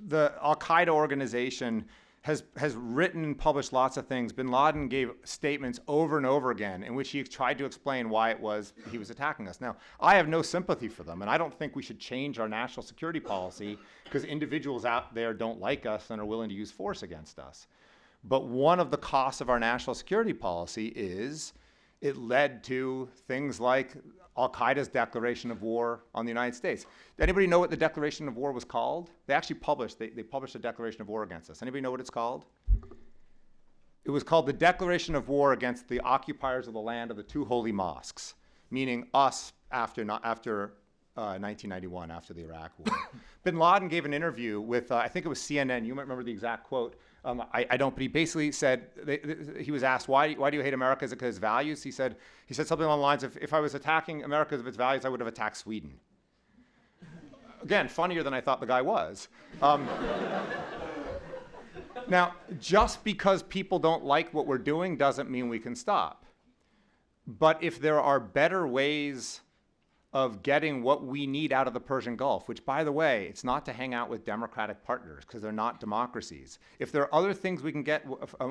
the Al-Qaeda organization has written and published lots of things. Bin Laden gave statements over and over again in which he tried to explain why it was he was attacking us. Now, I have no sympathy for them, and I don't think we should change our national security policy because individuals out there don't like us and are willing to use force against us. But one of the costs of our national security policy is it led to things like Al-Qaeda's declaration of war on the United States. Anybody know what the declaration of war was called? They actually published, they published a declaration of war against us. Anybody know what it's called? It was called the Declaration of War against the occupiers of the land of the two holy mosques, meaning us after 1991, after the Iraq War. Bin Laden gave an interview with, I think it was CNN. You might remember the exact quote. I don't, but he basically said, he was asked, why do you hate America? Is it because of its values? He said something along the lines of, if I was attacking America because of its values, I would have attacked Sweden. Again, funnier than I thought the guy was. Now, just because people don't like what we're doing doesn't mean we can stop. But if there are better ways of getting what we need out of the Persian Gulf, which, by the way, it's not to hang out with democratic partners because they're not democracies. If there are other things we can get,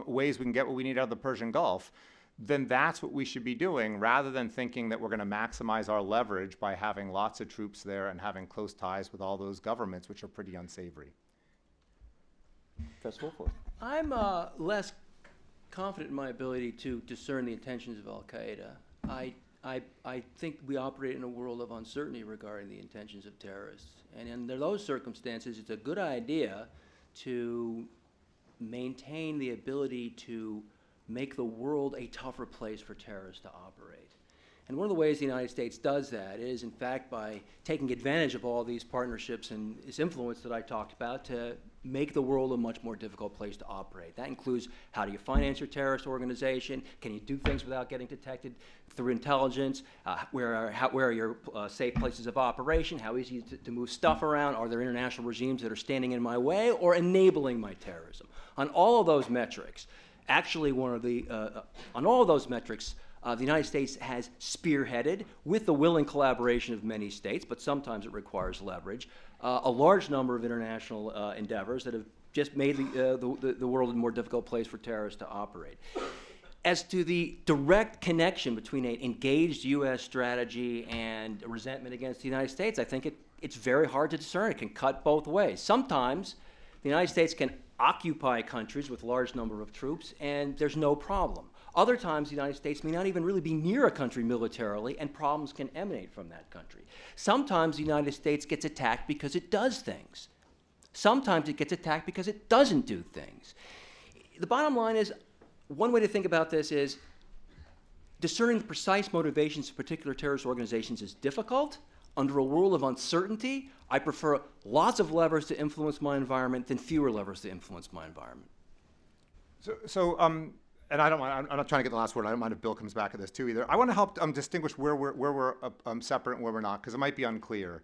ways we can get what we need out of the Persian Gulf, then that's what we should be doing rather than thinking that we're going to maximize our leverage by having lots of troops there and having close ties with all those governments, which are pretty unsavory. Professor Woolforth. I'm less confident in my ability to discern the intentions of Al-Qaeda. I think we operate in a world of uncertainty regarding the intentions of terrorists. And under those circumstances, it's a good idea to maintain the ability to make the world a tougher place for terrorists to operate. And one of the ways the United States does that is, in fact, by taking advantage of all these partnerships and its influence that I talked about to make the world a much more difficult place to operate. That includes, how do you finance your terrorist organization? Can you do things without getting detected through intelligence? Where are your safe places of operation? How easy is it to move stuff around? Are there international regimes that are standing in my way or enabling my terrorism? On all of those metrics, actually on all of those metrics, the United States has spearheaded, with the willing collaboration of many states, but sometimes it requires leverage, a large number of international endeavors that have just made the world a more difficult place for terrorists to operate. As to the direct connection between an engaged U.S. strategy and resentment against the United States, I think it's very hard to discern. It can cut both ways. Sometimes the United States can occupy countries with large number of troops, and there's no problem. Other times, the United States may not even really be near a country militarily, and problems can emanate from that country. Sometimes the United States gets attacked because it does things. Sometimes it gets attacked because it doesn't do things. The bottom line is, one way to think about this is discerning the precise motivations of particular terrorist organizations is difficult. Under a world of uncertainty, I prefer lots of levers to influence my environment than fewer levers to influence my environment. And I don't mind, I'm not trying to get the last word. I don't mind if Bill comes back at this too either. I want to help distinguish where we're separate and where we're not, because it might be unclear.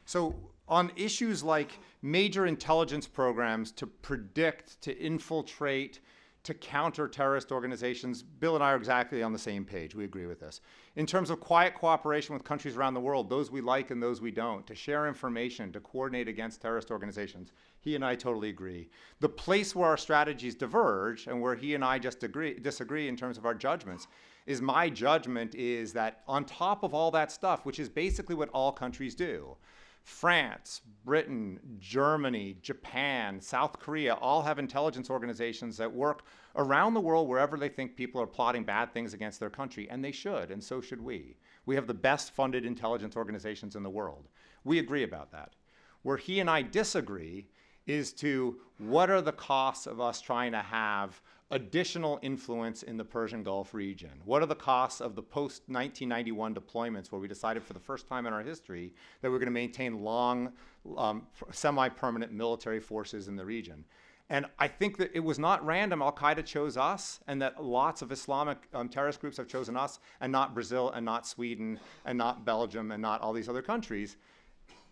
So on issues like major intelligence programs to predict, to infiltrate, to counter terrorist organizations, Bill and I are exactly on the same page. We agree with this. In terms of quiet cooperation with countries around the world, those we like and those we don't, to share information, to coordinate against terrorist organizations, he and I totally agree. The place where our strategies diverge and where he and I just disagree in terms of our judgments is my judgment is that on top of all that stuff, which is basically what all countries do, France, Britain, Germany, Japan, South Korea all have intelligence organizations that work around the world wherever they think people are plotting bad things against their country, and they should, and so should we. We have the best funded intelligence organizations in the world. We agree about that. Where he and I disagree is to what are the costs of us trying to have additional influence in the Persian Gulf region? What are the costs of the post-1991 deployments where we decided for the first time in our history that we're going to maintain long, semi-permanent military forces in the region? And I think that it was not random Al-Qaeda chose us, and that lots of Islamic terrorist groups have chosen us, and not Brazil, and not Sweden, and not Belgium, and not all these other countries.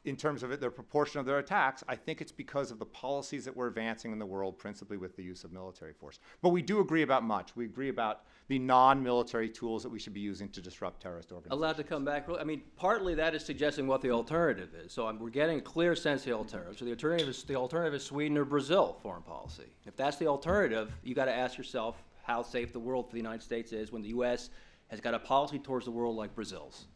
In terms of their proportion of their attacks, I think it's because of the policies that we're advancing in the world, principally with the use of military force. But we do agree about much. We agree about the non-military tools that we should be using to disrupt terrorist organizations. Allowed to come back? I mean, partly that is suggesting what the alternative is. So we're getting a clear sense of the alternative. So the alternative is Sweden or Brazil foreign policy. If that's the alternative, you got to ask yourself how safe the world for the United States is when the U.S. has got a policy towards the world like Brazil's.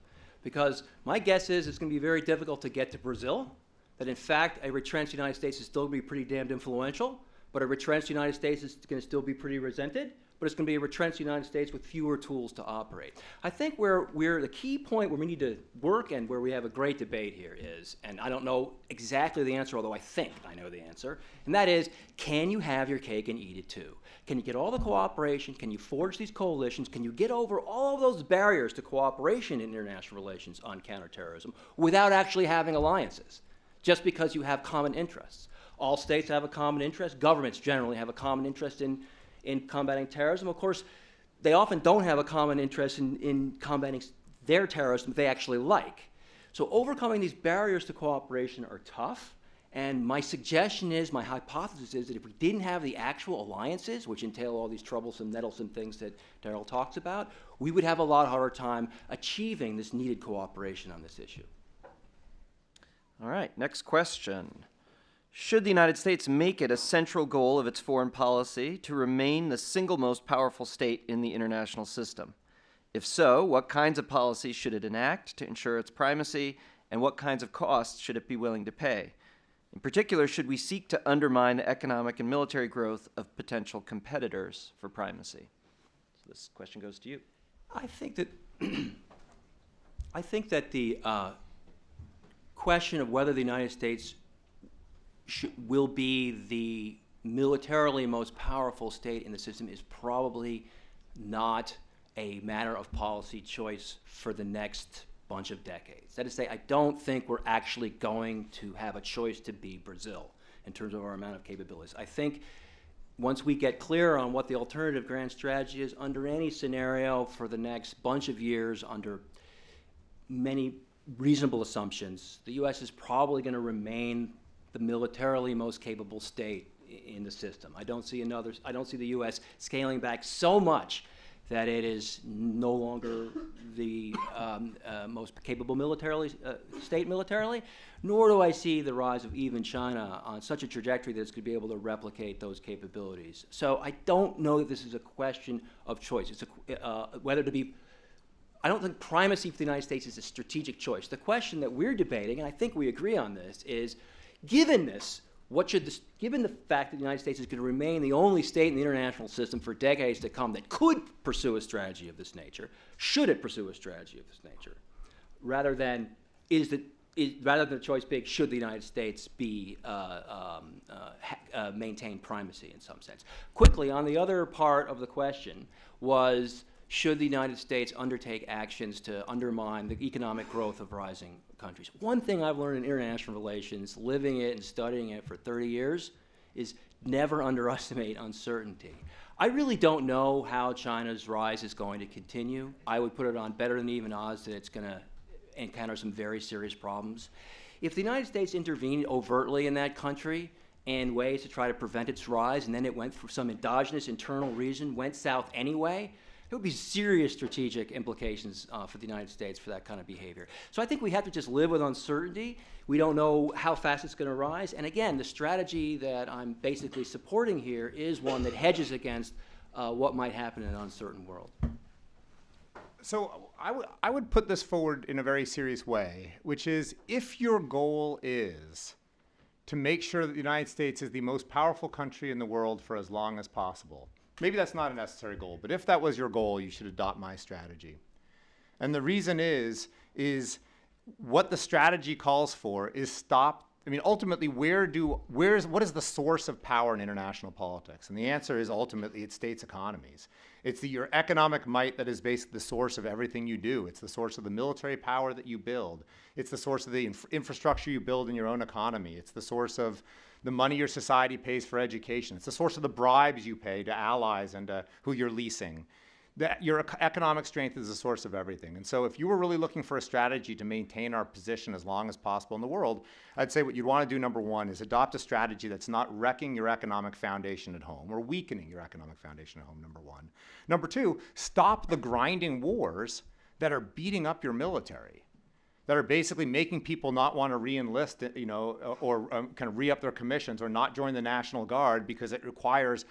Because my guess is it's going to be very difficult to get to Brazil, that in fact a retrenched United States is still going to be pretty damned influential, but a retrenched United States is going to still be pretty resented, but it's going to be a retrenched United States with fewer tools to operate. I think where the key point where we need to work and where we have a great debate here is, and I don't know exactly the answer, although I think I know the answer, and that is, can you have your cake and eat it too? Can you get all the cooperation? Can you forge these coalitions? Can you get over all of those barriers to cooperation in international relations on counterterrorism without actually having alliances, just because you have common interests? All states have a common interest. Governments generally have a common interest in combating terrorism. Of course, they often don't have a common interest in combating their terrorism they actually like. So overcoming these barriers to cooperation are tough. And my suggestion is, my hypothesis is that if we didn't have the actual alliances, which entail all these troublesome, nettlesome things that Darrell talks about, we would have a lot harder time achieving this needed cooperation on this issue. All right, next question. Should the United States make it a central goal of its foreign policy to remain the single most powerful state in the international system? If so, what kinds of policies should it enact to ensure its primacy, and what kinds of costs should it be willing to pay? In particular, should we seek to undermine the economic and military growth of potential competitors for primacy? So this question goes to you. I think that the question of whether the United States will be the militarily most powerful state in the system is probably not a matter of policy choice for the next bunch of decades. That is to say, I don't think we're actually going to have a choice to be Brazil in terms of our amount of capabilities. I think once we get clear on what the alternative grand strategy is under any scenario for the next bunch of years, under many reasonable assumptions, the U.S. is probably going to remain the militarily most capable state in the system. I don't see the U.S. scaling back so much that it is no longer the most capable state militarily, nor do I see the rise of even China on such a trajectory that it's going to be able to replicate those capabilities. So I don't know that this is a question of choice. It's whether to be I don't think primacy for the United States is a strategic choice. The question that we're debating, and I think we agree on this, is given this, given the fact that the United States is going to remain the only state in the international system for decades to come that could pursue a strategy of this nature, should it pursue a strategy of this nature, rather than the choice being should the United States be maintain primacy in some sense. Quickly, on the other part of the question was, should the United States undertake actions to undermine the economic growth of rising countries? One thing I've learned in international relations, living it and studying it for 30 years, is never underestimate uncertainty. I really don't know how China's rise is going to continue. I would put it on better than even odds that it's going to encounter some very serious problems. If the United States intervened overtly in that country in ways to try to prevent its rise, and then it went for some endogenous internal reason, went south anyway, there would be serious strategic implications for the United States for that kind of behavior. So I think we have to just live with uncertainty. We don't know how fast it's going to rise. And again, the strategy that I'm basically supporting here is one that hedges against what might happen in an uncertain world. So I would put this forward in a very serious way, which is if your goal is to make sure that the United States is the most powerful country in the world for as long as possible, maybe that's not a necessary goal, but if that was your goal, you should adopt my strategy. And the reason is what the strategy calls for is stop. I mean, ultimately, what is the source of power in international politics? And the answer is ultimately it's states' economies. It's your economic might that is basically the source of everything you do. It's the source of the military power that you build. It's the source of the infrastructure you build in your own economy. It's the source of the money your society pays for education. It's the source of the bribes you pay to allies and who you're leasing. Your economic strength is the source of everything. And so if you were really looking for a strategy to maintain our position as long as possible in the world, I'd say what you'd want to do, number one, is adopt a strategy that's not wrecking your economic foundation at home or weakening your economic foundation at home, number one. Number two, stop the grinding wars that are beating up your military, that are basically making people not want to re-enlist, or kind of re-up their commissions or not join the National Guard because it requires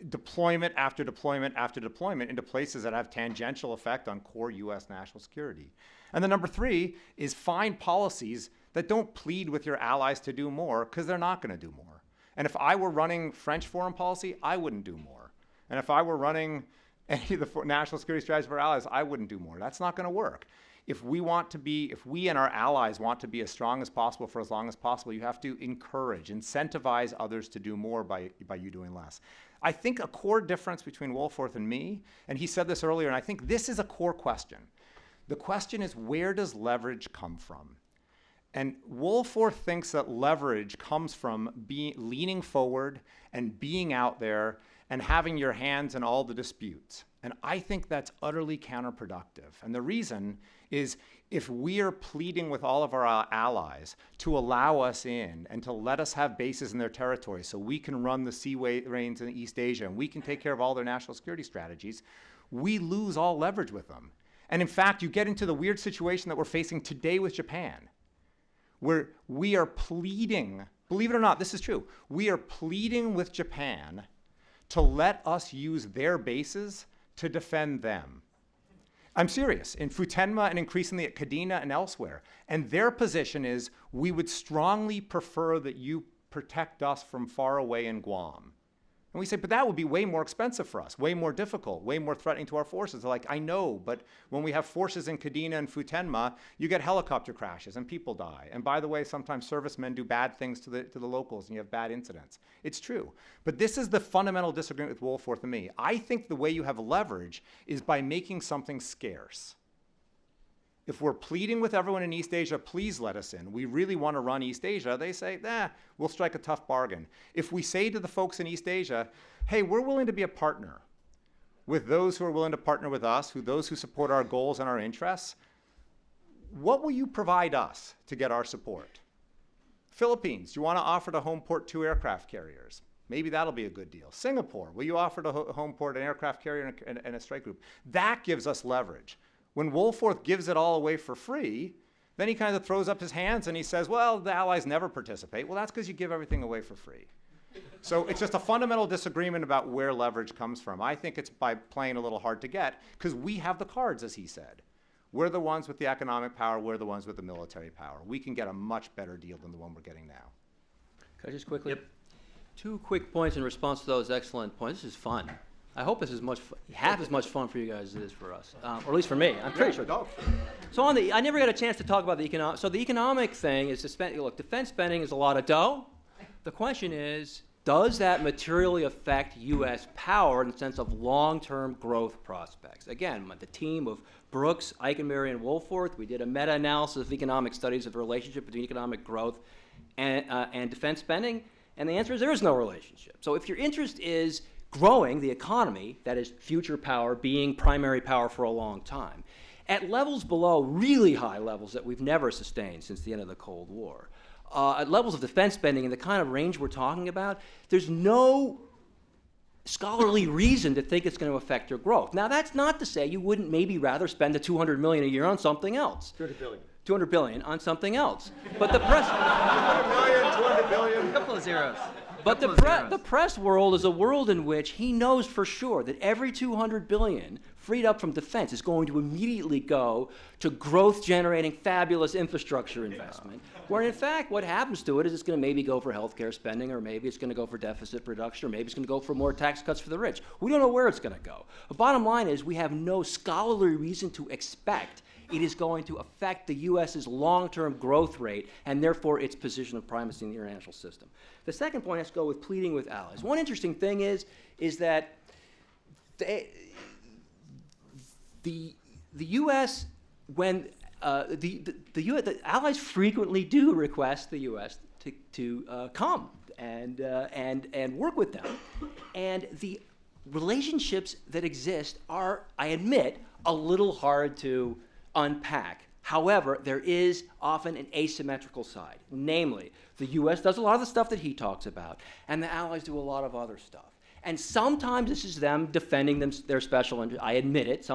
deployment after deployment after deployment into places that have tangential effect on core U.S. national security. And then number three is find policies that don't plead with your allies to do more, because they're not going to do more. And if I were running French foreign policy, I wouldn't do more. And if I were running any of the national security strategies for our allies, I wouldn't do more. That's not going to work. If we and our allies want to be as strong as possible for as long as possible, you have to encourage, incentivize others to do more by you doing less. I think a core difference between Wohlforth and me, and he said this earlier, and I think this is a core question. The question is, where does leverage come from? And Wohlforth thinks that leverage comes from leaning forward and being out there and having your hands in all the disputes. And I think that's utterly counterproductive. And the reason is if we are pleading with all of our allies to allow us in and to let us have bases in their territory so we can run the sea lanes in East Asia and we can take care of all their national security strategies, we lose all leverage with them. And in fact, you get into the weird situation that we're facing today with Japan, where we are pleading, believe it or not, this is true, we are pleading with Japan to let us use their bases to defend them. I'm serious, in Futenma and increasingly at Kadena and elsewhere. And their position is, we would strongly prefer that you protect us from far away in Guam. And we say, but that would be way more expensive for us, way more difficult, way more threatening to our forces. They're like, I know, but when we have forces in Kadena and Futenma, you get helicopter crashes and people die. And by the way, sometimes servicemen do bad things to the locals and you have bad incidents. It's true. But this is the fundamental disagreement with Wohlforth and me. I think the way you have leverage is by making something scarce. If we're pleading with everyone in East Asia, please let us in. We really want to run East Asia. They say, we'll strike a tough bargain. If we say to the folks in East Asia, hey, we're willing to be a partner with those who are willing to partner with us, those who support our goals and our interests, what will you provide us to get our support? Philippines, do you want to offer to homeport 2 aircraft carriers? Maybe that'll be a good deal. Singapore, will you offer to homeport an aircraft carrier and a strike group? That gives us leverage. When Wohlforth gives it all away for free, then he kind of throws up his hands and he says, well, the allies never participate. Well, that's because you give everything away for free. So it's just a fundamental disagreement about where leverage comes from. I think it's by playing a little hard to get, because we have the cards, as he said. We're the ones with the economic power. We're the ones with the military power. We can get a much better deal than the one we're getting now. Could I just quickly? Yep. 2 quick points in response to those excellent points. This is fun. I hope this is half as much fun for you guys as it is for us, or at least for me. I'm pretty sure. Go. So I never got a chance to talk about the economic. So the economic thing is look, defense spending is a lot of dough. The question is, does that materially affect U.S. power in the sense of long-term growth prospects? Again, the team of Brooks, Eichenberry, and Wohlforth, we did a meta-analysis of economic studies of the relationship between economic growth and defense spending, and the answer is there is no relationship. So if your interest is growing the economy, that is future power being primary power for a long time, at levels below really high levels that we've never sustained since the end of the Cold War, at levels of defense spending in the kind of range we're talking about, there's no scholarly reason to think it's going to affect your growth. Now, that's not to say you wouldn't maybe rather spend the $200 million a year on something else. $200 billion on something else. But the press... $200 billion. A couple of zeros. But the press world is a world in which he knows for sure that every $200 billion freed up from defense is going to immediately go to growth-generating fabulous infrastructure investment, where in fact what happens to it is it's going to maybe go for healthcare spending, or maybe it's going to go for deficit reduction, or maybe it's going to go for more tax cuts for the rich. We don't know where it's going to go. The bottom line is we have no scholarly reason to expect it is going to affect the U.S.'s long-term growth rate and therefore its position of primacy in the international system. The second point has to go with pleading with allies. One interesting thing is that the U.S. when the allies frequently do request the U.S. to come and work with them, and the relationships that exist are, I admit, a little hard to unpack. However, there is often an asymmetrical side. Namely, the U.S. does a lot of the stuff that he talks about, and the allies do a lot of other stuff. And sometimes this is them defending their special interest. I admit it.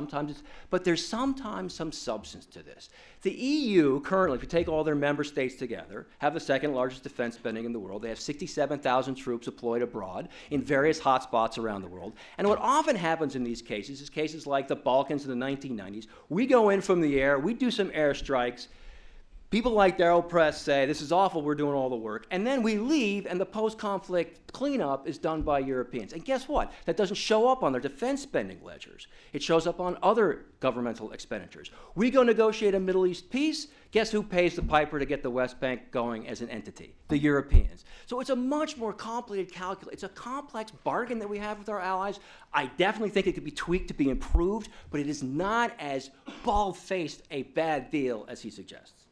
But there's sometimes some substance to this. The EU currently, if you take all their member states together, have the second largest defense spending in the world. They have 67,000 troops deployed abroad in various hotspots around the world. And what often happens in these cases is cases like the Balkans in the 1990s. We go in from the air, we do some airstrikes. People like Daryl Press say, this is awful, we're doing all the work. And then we leave, and the post-conflict cleanup is done by Europeans. And guess what? That doesn't show up on their defense spending ledgers. It shows up on other governmental expenditures. We go negotiate a Middle East peace. Guess who pays the piper to get the West Bank going as an entity? The Europeans. So it's a much more complicated calculus. It's a complex bargain that we have with our allies. I definitely think it could be tweaked to be improved, but it is not as bald-faced a bad deal as he suggests.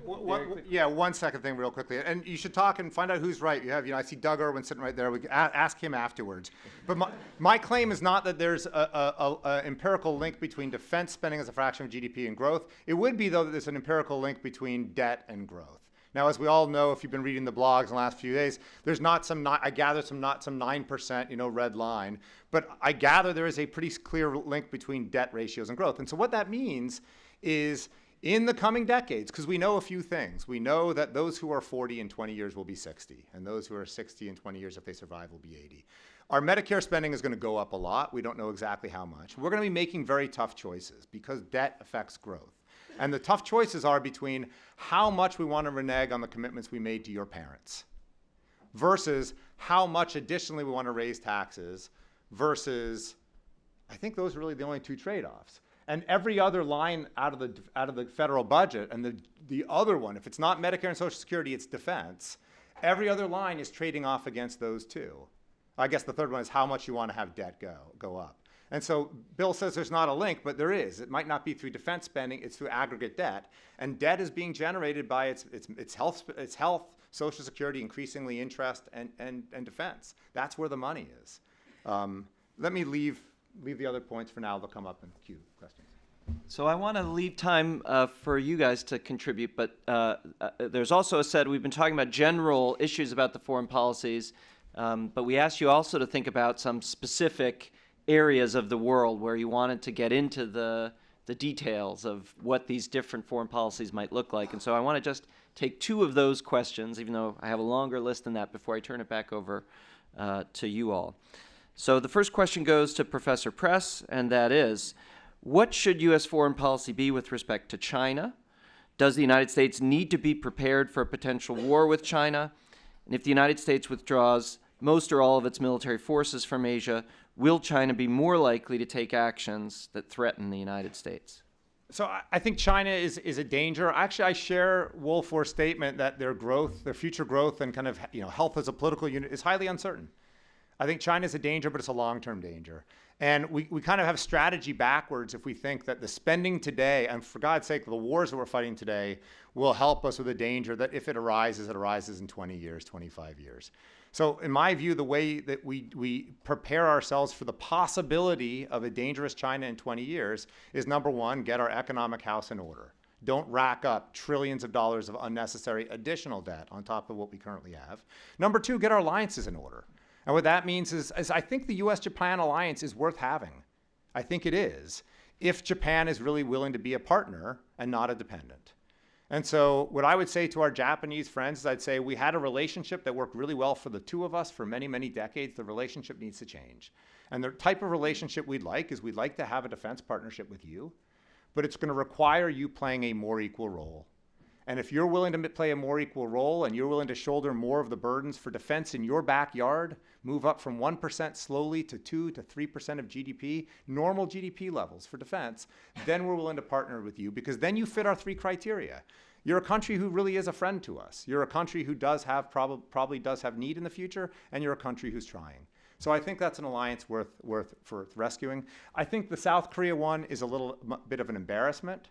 One second thing real quickly. And you should talk and find out who's right. I see Doug Irwin sitting right there. We ask him afterwards. But my claim is not that there's an empirical link between defense spending as a fraction of GDP and growth. It would be, though, that there's an empirical link between debt and growth. Now, as we all know, if you've been reading the blogs in the last few days, there's not some 9%, red line. But I gather there is a pretty clear link between debt ratios and growth. And so what that means is, in the coming decades, because we know a few things. We know that those who are 40 in 20 years will be 60, and those who are 60 in 20 years, if they survive, will be 80. Our Medicare spending is going to go up a lot. We don't know exactly how much. We're going to be making very tough choices because debt affects growth. And the tough choices are between how much we want to renege on the commitments we made to your parents versus how much additionally we want to raise taxes versus, I think those are really the only two trade-offs. And every other line out of the federal budget, and the other one, if it's not Medicare and Social Security, it's defense. Every other line is trading off against those two. I guess the third one is how much you want to have debt go up. And so Bill says there's not a link, but there is. It might not be through defense spending; it's through aggregate debt. And debt is being generated by its health, Social Security, increasingly interest, and defense. That's where the money is. Let me leave the other points for now. They'll come up in queue questions. So I want to leave time for you guys to contribute, but there's also a set, we've been talking about general issues about the foreign policies, but we asked you also to think about some specific areas of the world where you wanted to get into the details of what these different foreign policies might look like. And so I want to just take two of those questions, even though I have a longer list than that, before I turn it back over to you all. So the first question goes to Professor Press, and that is, What should U.S. foreign policy be with respect to China? Does the United States need to be prepared for a potential war with China? And if the United States withdraws most or all of its military forces from Asia, will China be more likely to take actions that threaten the United States? So I think China is a danger. Actually, I share Woolforth's statement that their growth, their future growth and kind of health as a political unit is highly uncertain. I think China is a danger, but it's a long-term danger. And we kind of have strategy backwards if we think that the spending today, and for God's sake, the wars that we're fighting today, will help us with a danger that if it arises in 20 years, 25 years. So in my view, the way that we prepare ourselves for the possibility of a dangerous China in 20 years is, number one, get our economic house in order. Don't rack up trillions of dollars of unnecessary additional debt on top of what we currently have. Number two, get our alliances in order. And what that means is I think the U.S.-Japan alliance is worth having. I think it is, if Japan is really willing to be a partner and not a dependent. And so what I would say to our Japanese friends is I'd say we had a relationship that worked really well for the two of us for many, many decades. The relationship needs to change. And the type of relationship we'd like is we'd like to have a defense partnership with you, but it's going to require you playing a more equal role. And if you're willing to play a more equal role and you're willing to shoulder more of the burdens for defense in your backyard, move up from 1% slowly to 2 to 3% of GDP, normal GDP levels for defense, then we're willing to partner with you because then you fit our three criteria. You're a country who really is a friend to us. You're a country who does have probably does have need in the future, and you're a country who's trying. So I think that's an alliance worth rescuing. I think the South Korea one is a little bit of an embarrassment.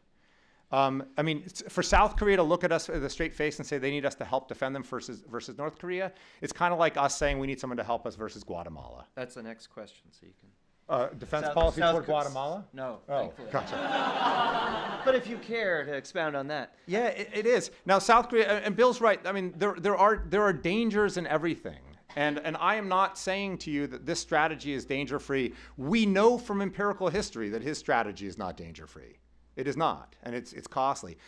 I mean, for South Korea to look at us with a straight face and say they need us to help defend them versus North Korea, it's kind of like us saying we need someone to help us versus Guatemala. That's the next question, so you can... Defense policy toward Guatemala? No, oh, thankfully. Gotcha. But if you care to expound on that. Yeah, it is. Now, South Korea, and Bill's right. I mean, there are dangers in everything. And I am not saying to you that this strategy is danger-free. We know from empirical history that his strategy is not danger-free. It is not, and it's costly.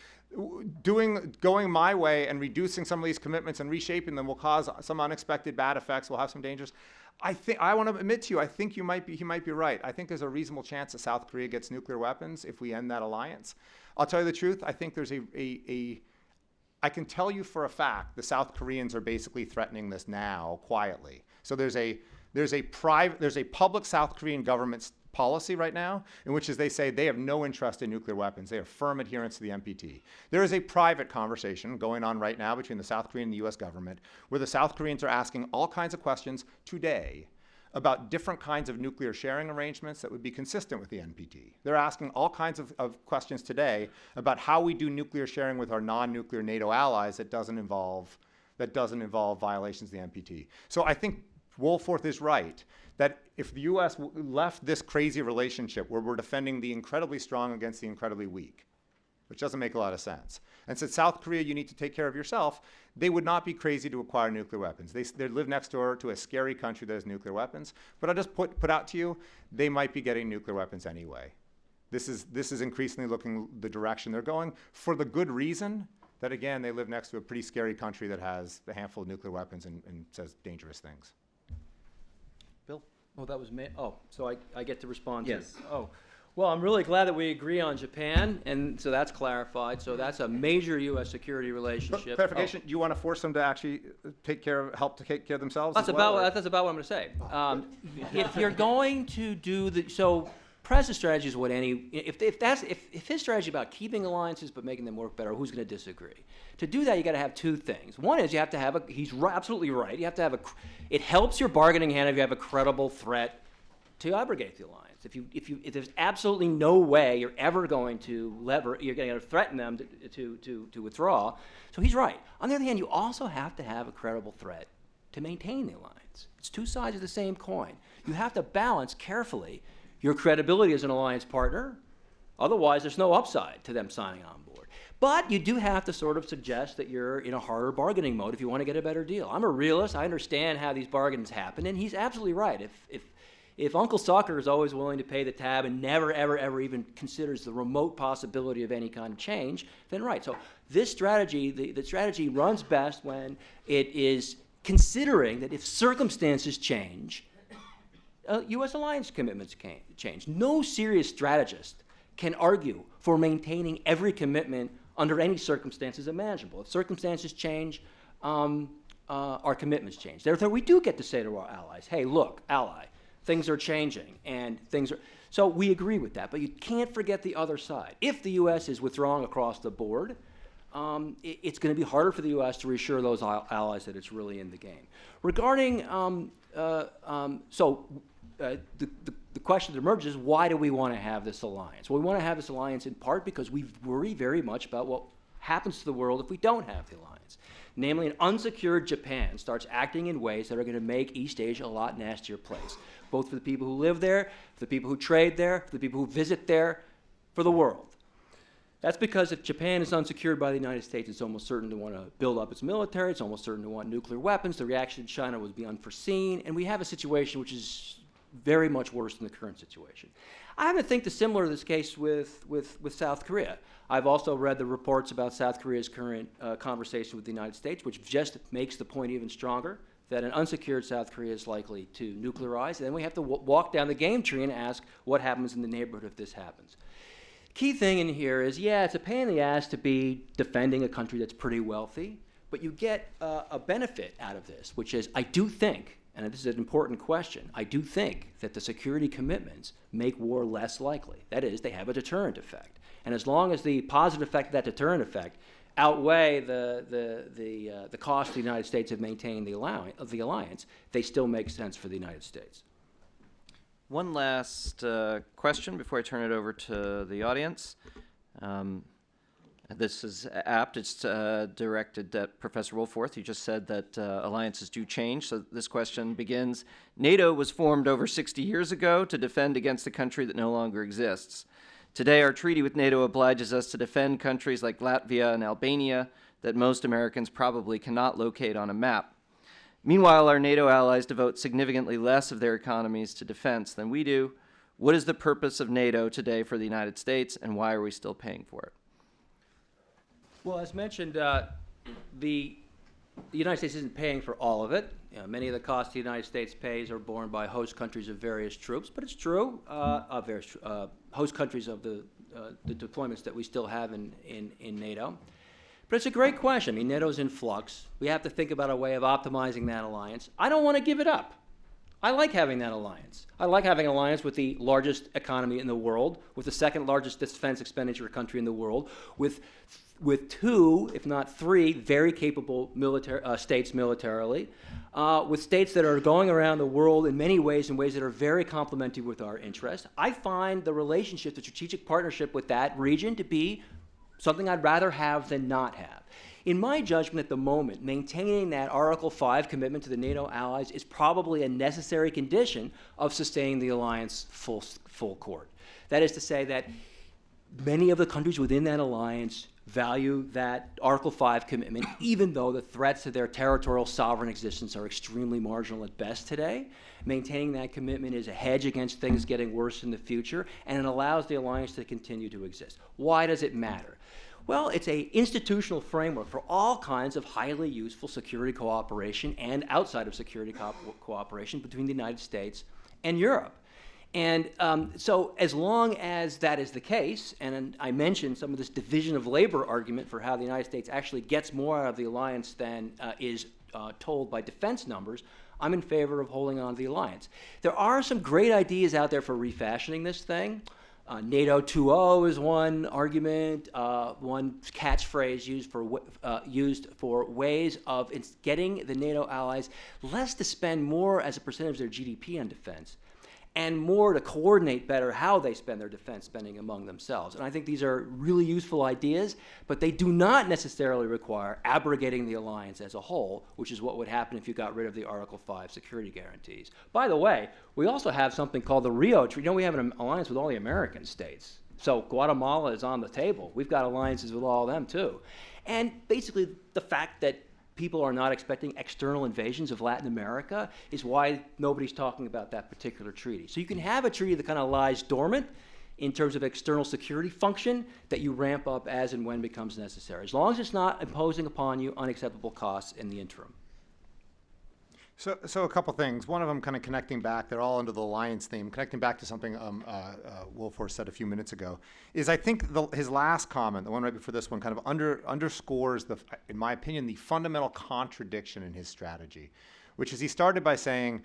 Going my way and reducing some of these commitments and reshaping them will cause some unexpected bad effects. We'll have some dangers. I want to admit to you, I think he might be right. I think there's a reasonable chance that South Korea gets nuclear weapons if we end that alliance. I'll tell you the truth. I think there's I can tell you for a fact the South Koreans are basically threatening this now quietly. So there's a public South Korean government policy right now in which they say they have no interest in nuclear weapons. They are firm adherents to the NPT. There is a private conversation going on right now between the South Korean and the US government where the South Koreans are asking all kinds of questions today about different kinds of nuclear sharing arrangements that would be consistent with the NPT. They're asking all kinds of questions today about how we do nuclear sharing with our non-nuclear NATO allies that doesn't involve violations of the NPT. So I think Woolforth is right that if the U.S. left this crazy relationship where we're defending the incredibly strong against the incredibly weak, which doesn't make a lot of sense, and said, South Korea, you need to take care of yourself, they would not be crazy to acquire nuclear weapons. They live next door to a scary country that has nuclear weapons, but I'll just put out to you, they might be getting nuclear weapons anyway. This is increasingly looking the direction they're going for the good reason that, again, they live next to a pretty scary country that has a handful of nuclear weapons and says dangerous things. Bill? Oh, that was me. Oh, so I get to respond Yes. to. Oh, well, I'm really glad that we agree on Japan, and so that's clarified. So that's a major U.S. security relationship. Clarification, do you want to force them to actually help to take care of themselves? That's about what I'm going to say. If you're going to do so President's strategy is what if his strategy is about keeping alliances but making them work better, who's going to disagree? To do that, you got to have two things. One is you have to have he's absolutely right. You have to have it helps your bargaining hand if you have a credible threat to abrogate the alliance. If there's absolutely no way you're ever going to you're going to threaten them to withdraw. So he's right. On the other hand, you also have to have a credible threat to maintain the alliance. It's two sides of the same coin. You have to balance carefully your credibility as an alliance partner. Otherwise, there's no upside to them signing on board. But you do have to sort of suggest that you're in a harder bargaining mode if you want to get a better deal. I'm a realist. I understand how these bargains happen, and he's absolutely right. If Uncle Sucker is always willing to pay the tab and never, ever, ever even considers the remote possibility of any kind of change, then right. So this strategy, the strategy runs best when it is considering that if circumstances change, U.S. alliance commitments change. No serious strategist can argue for maintaining every commitment under any circumstances imaginable. If circumstances change, our commitments change. Therefore, we do get to say to our allies, hey, look, ally, things are changing and things are... So we agree with that, but you can't forget the other side. If the U.S. is withdrawing across the board, it's going to be harder for the U.S. to reassure those allies that it's really in the game. Regarding, the question that emerges is, why do we want to have this alliance? Well, we want to have this alliance in part because we worry very much about what happens to the world if we don't have the alliance. Namely, an unsecured Japan starts acting in ways that are going to make East Asia a lot nastier place, both for the people who live there, for the people who trade there, for the people who visit there, for the world. That's because if Japan is unsecured by the United States, it's almost certain to want to build up its military, it's almost certain to want nuclear weapons, the reaction in China would be unforeseen, and we have a situation which is very much worse than the current situation. I happen to think the similar to this case with South Korea. I've also read the reports about South Korea's current conversation with the United States, which just makes the point even stronger that an unsecured South Korea is likely to nuclearize. And then we have to walk down the game tree and ask what happens in the neighborhood if this happens. Key thing in here is, yeah, it's a pain in the ass to be defending a country that's pretty wealthy, but you get a benefit out of this, which is, I do think, and this is an important question, I do think that the security commitments make war less likely. That is, they have a deterrent effect. And as long as the positive effect of that deterrent effect outweigh the cost of the United States of maintaining the alliance, they still make sense for the United States. One last question before I turn it over to the audience. This is apt. It's directed at Professor Woolforth. You just said that alliances do change. So this question begins, NATO was formed over 60 years ago to defend against a country that no longer exists. Today, our treaty with NATO obliges us to defend countries like Latvia and Albania that most Americans probably cannot locate on a map. Meanwhile, our NATO allies devote significantly less of their economies to defense than we do. What is the purpose of NATO today for the United States, and why are we still paying for it? Well, as mentioned, the United States isn't paying for all of it. You know, many of the costs the United States pays are borne by host countries of various troops, but it's true, host countries of the deployments that we still have in NATO. But it's a great question. I mean, NATO's in flux. We have to think about a way of optimizing that alliance. I don't want to give it up. I like having that alliance. I like having an alliance with the largest economy in the world, with the second largest defense expenditure country in the world, with two, if not three, very capable states militarily, with states that are going around the world in many ways, in ways that are very complementary with our interests. I find the relationship, the strategic partnership with that region to be something I'd rather have than not have. In my judgment at the moment, maintaining that Article 5 commitment to the NATO allies is probably a necessary condition of sustaining the alliance full court. That is to say that many of the countries within that alliance value that Article 5 commitment, even though the threats to their territorial sovereign existence are extremely marginal at best today. Maintaining that commitment is a hedge against things getting worse in the future, and it allows the alliance to continue to exist. Why does it matter? Well, it's an institutional framework for all kinds of highly useful security cooperation and outside of security cooperation between the United States and Europe. And so as long as that is the case, and I mentioned some of this division of labor argument for how the United States actually gets more out of the alliance than is told by defense numbers, I'm in favor of holding on to the alliance. There are some great ideas out there for refashioning this thing. NATO 2.0 is one argument, one catchphrase used for ways of getting the NATO allies less to spend more as a percentage of their GDP on defense, and more to coordinate better how they spend their defense spending among themselves. And I think these are really useful ideas, but they do not necessarily require abrogating the alliance as a whole, which is what would happen if you got rid of the Article 5 security guarantees. By the way, we also have something called the Rio Treaty. You know, we have an alliance with all the American states. So Guatemala is on the table. We've got alliances with all of them too. And basically the fact that people are not expecting external invasions of Latin America is why nobody's talking about that particular treaty. So you can have a treaty that kind of lies dormant in terms of external security function that you ramp up as and when becomes necessary, as long as it's not imposing upon you unacceptable costs in the interim. So a couple things. One of them kind of connecting back, they're all under the alliance theme, connecting back to something Wolfhorst said a few minutes ago, is I think his last comment, the one right before this one, kind of underscores, in my opinion, the fundamental contradiction in his strategy, which is he started by saying,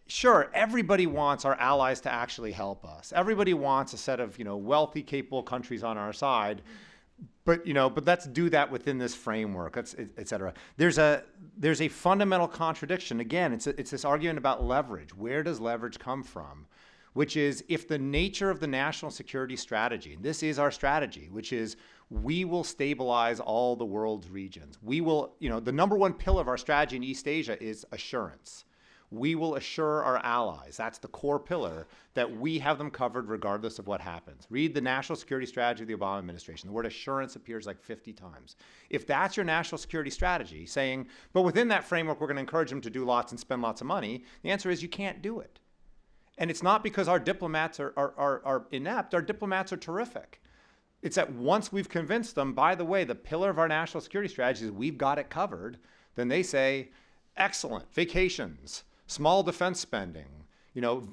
sure, everybody wants our allies to actually help us. Everybody wants a set of wealthy, capable countries on our side. But let's do that within this framework, et cetera. There's a fundamental contradiction. Again, it's this argument about leverage. Where does leverage come from? Which is, if the nature of the national security strategy, and this is our strategy, which is we will stabilize all the world's regions. We will, the number one pillar of our strategy in East Asia is assurance. We will assure our allies, that's the core pillar, that we have them covered regardless of what happens. Read the national security strategy of the Obama administration. The word assurance appears like 50 times. If that's your national security strategy, saying, but within that framework, we're going to encourage them to do lots and spend lots of money, the answer is you can't do it. And it's not because our diplomats are inept. Our diplomats are terrific. It's that once we've convinced them, by the way, the pillar of our national security strategy is we've got it covered, then they say, excellent, vacations, small defense spending,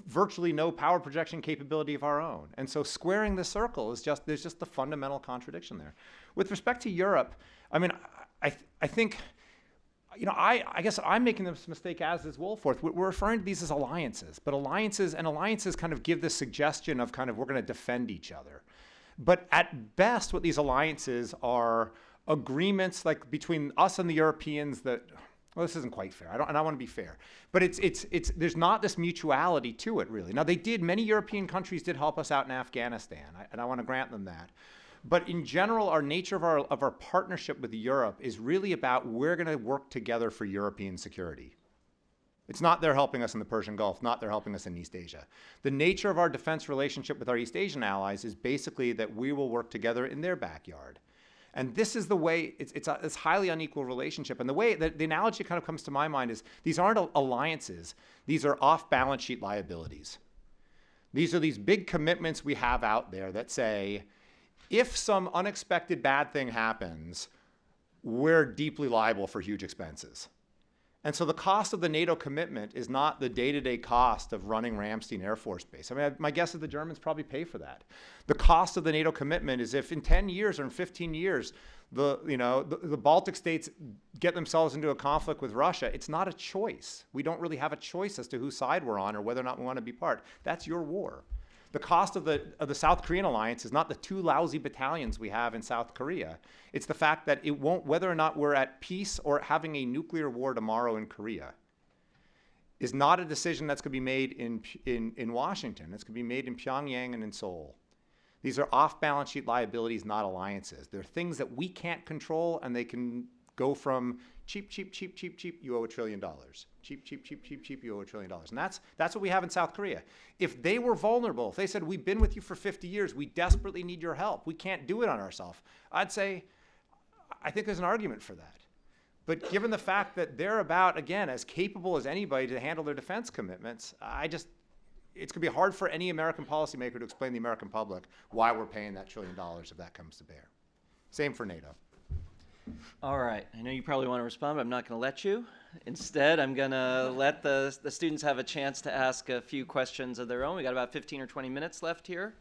virtually no power projection capability of our own. And so squaring the circle is there's just the fundamental contradiction there. With respect to Europe, I mean, I think, I guess I'm making this mistake, as is Wolforth. We're referring to these as alliances, but alliances kind of give this suggestion of kind of we're going to defend each other. But at best, what these alliances are agreements like between us and the Europeans that, well, this isn't quite fair. I want to be fair, but there's not this mutuality to it really. Now many European countries did help us out in Afghanistan, and I want to grant them that. But in general, our nature of our partnership with Europe is really about we're going to work together for European security. It's not they're helping us in the Persian Gulf, not they're helping us in East Asia. The nature of our defense relationship with our East Asian allies is basically that we will work together in their backyard. And this is the way, it's a highly unequal relationship. And the way, the analogy kind of comes to my mind is these aren't alliances, these are off-balance sheet liabilities. These are these big commitments we have out there that say, if some unexpected bad thing happens, we're deeply liable for huge expenses. And so the cost of the NATO commitment is not the day-to-day cost of running Ramstein Air Force Base. I mean, my guess is the Germans probably pay for that. The cost of the NATO commitment is if in 10 years or in 15 years, the Baltic states get themselves into a conflict with Russia, it's not a choice. We don't really have a choice as to whose side we're on or whether or not we want to be part. That's your war. The cost of the South Korean alliance is not the 2 lousy battalions we have in South Korea. It's the fact that it won't, whether or not we're at peace or having a nuclear war tomorrow in Korea, is not a decision that's going to be made in Washington. It's going to be made in Pyongyang and in Seoul. These are off-balance sheet liabilities, not alliances. They're things that we can't control, and they can go from cheap, you owe $1 trillion. Cheap, you owe $1 trillion. And that's what we have in South Korea. If they were vulnerable, if they said, we've been with you for 50 years, we desperately need your help, we can't do it on ourselves, I'd say, I think there's an argument for that. But given the fact that they're about, again, as capable as anybody to handle their defense commitments, it's going to be hard for any American policymaker to explain to the American public why we're paying that $1 trillion if that comes to bear. Same for NATO. All right. I know you probably want to respond, but I'm not going to let you. Instead, I'm going to let the students have a chance to ask a few questions of their own. We got about 15 or 20 minutes left here.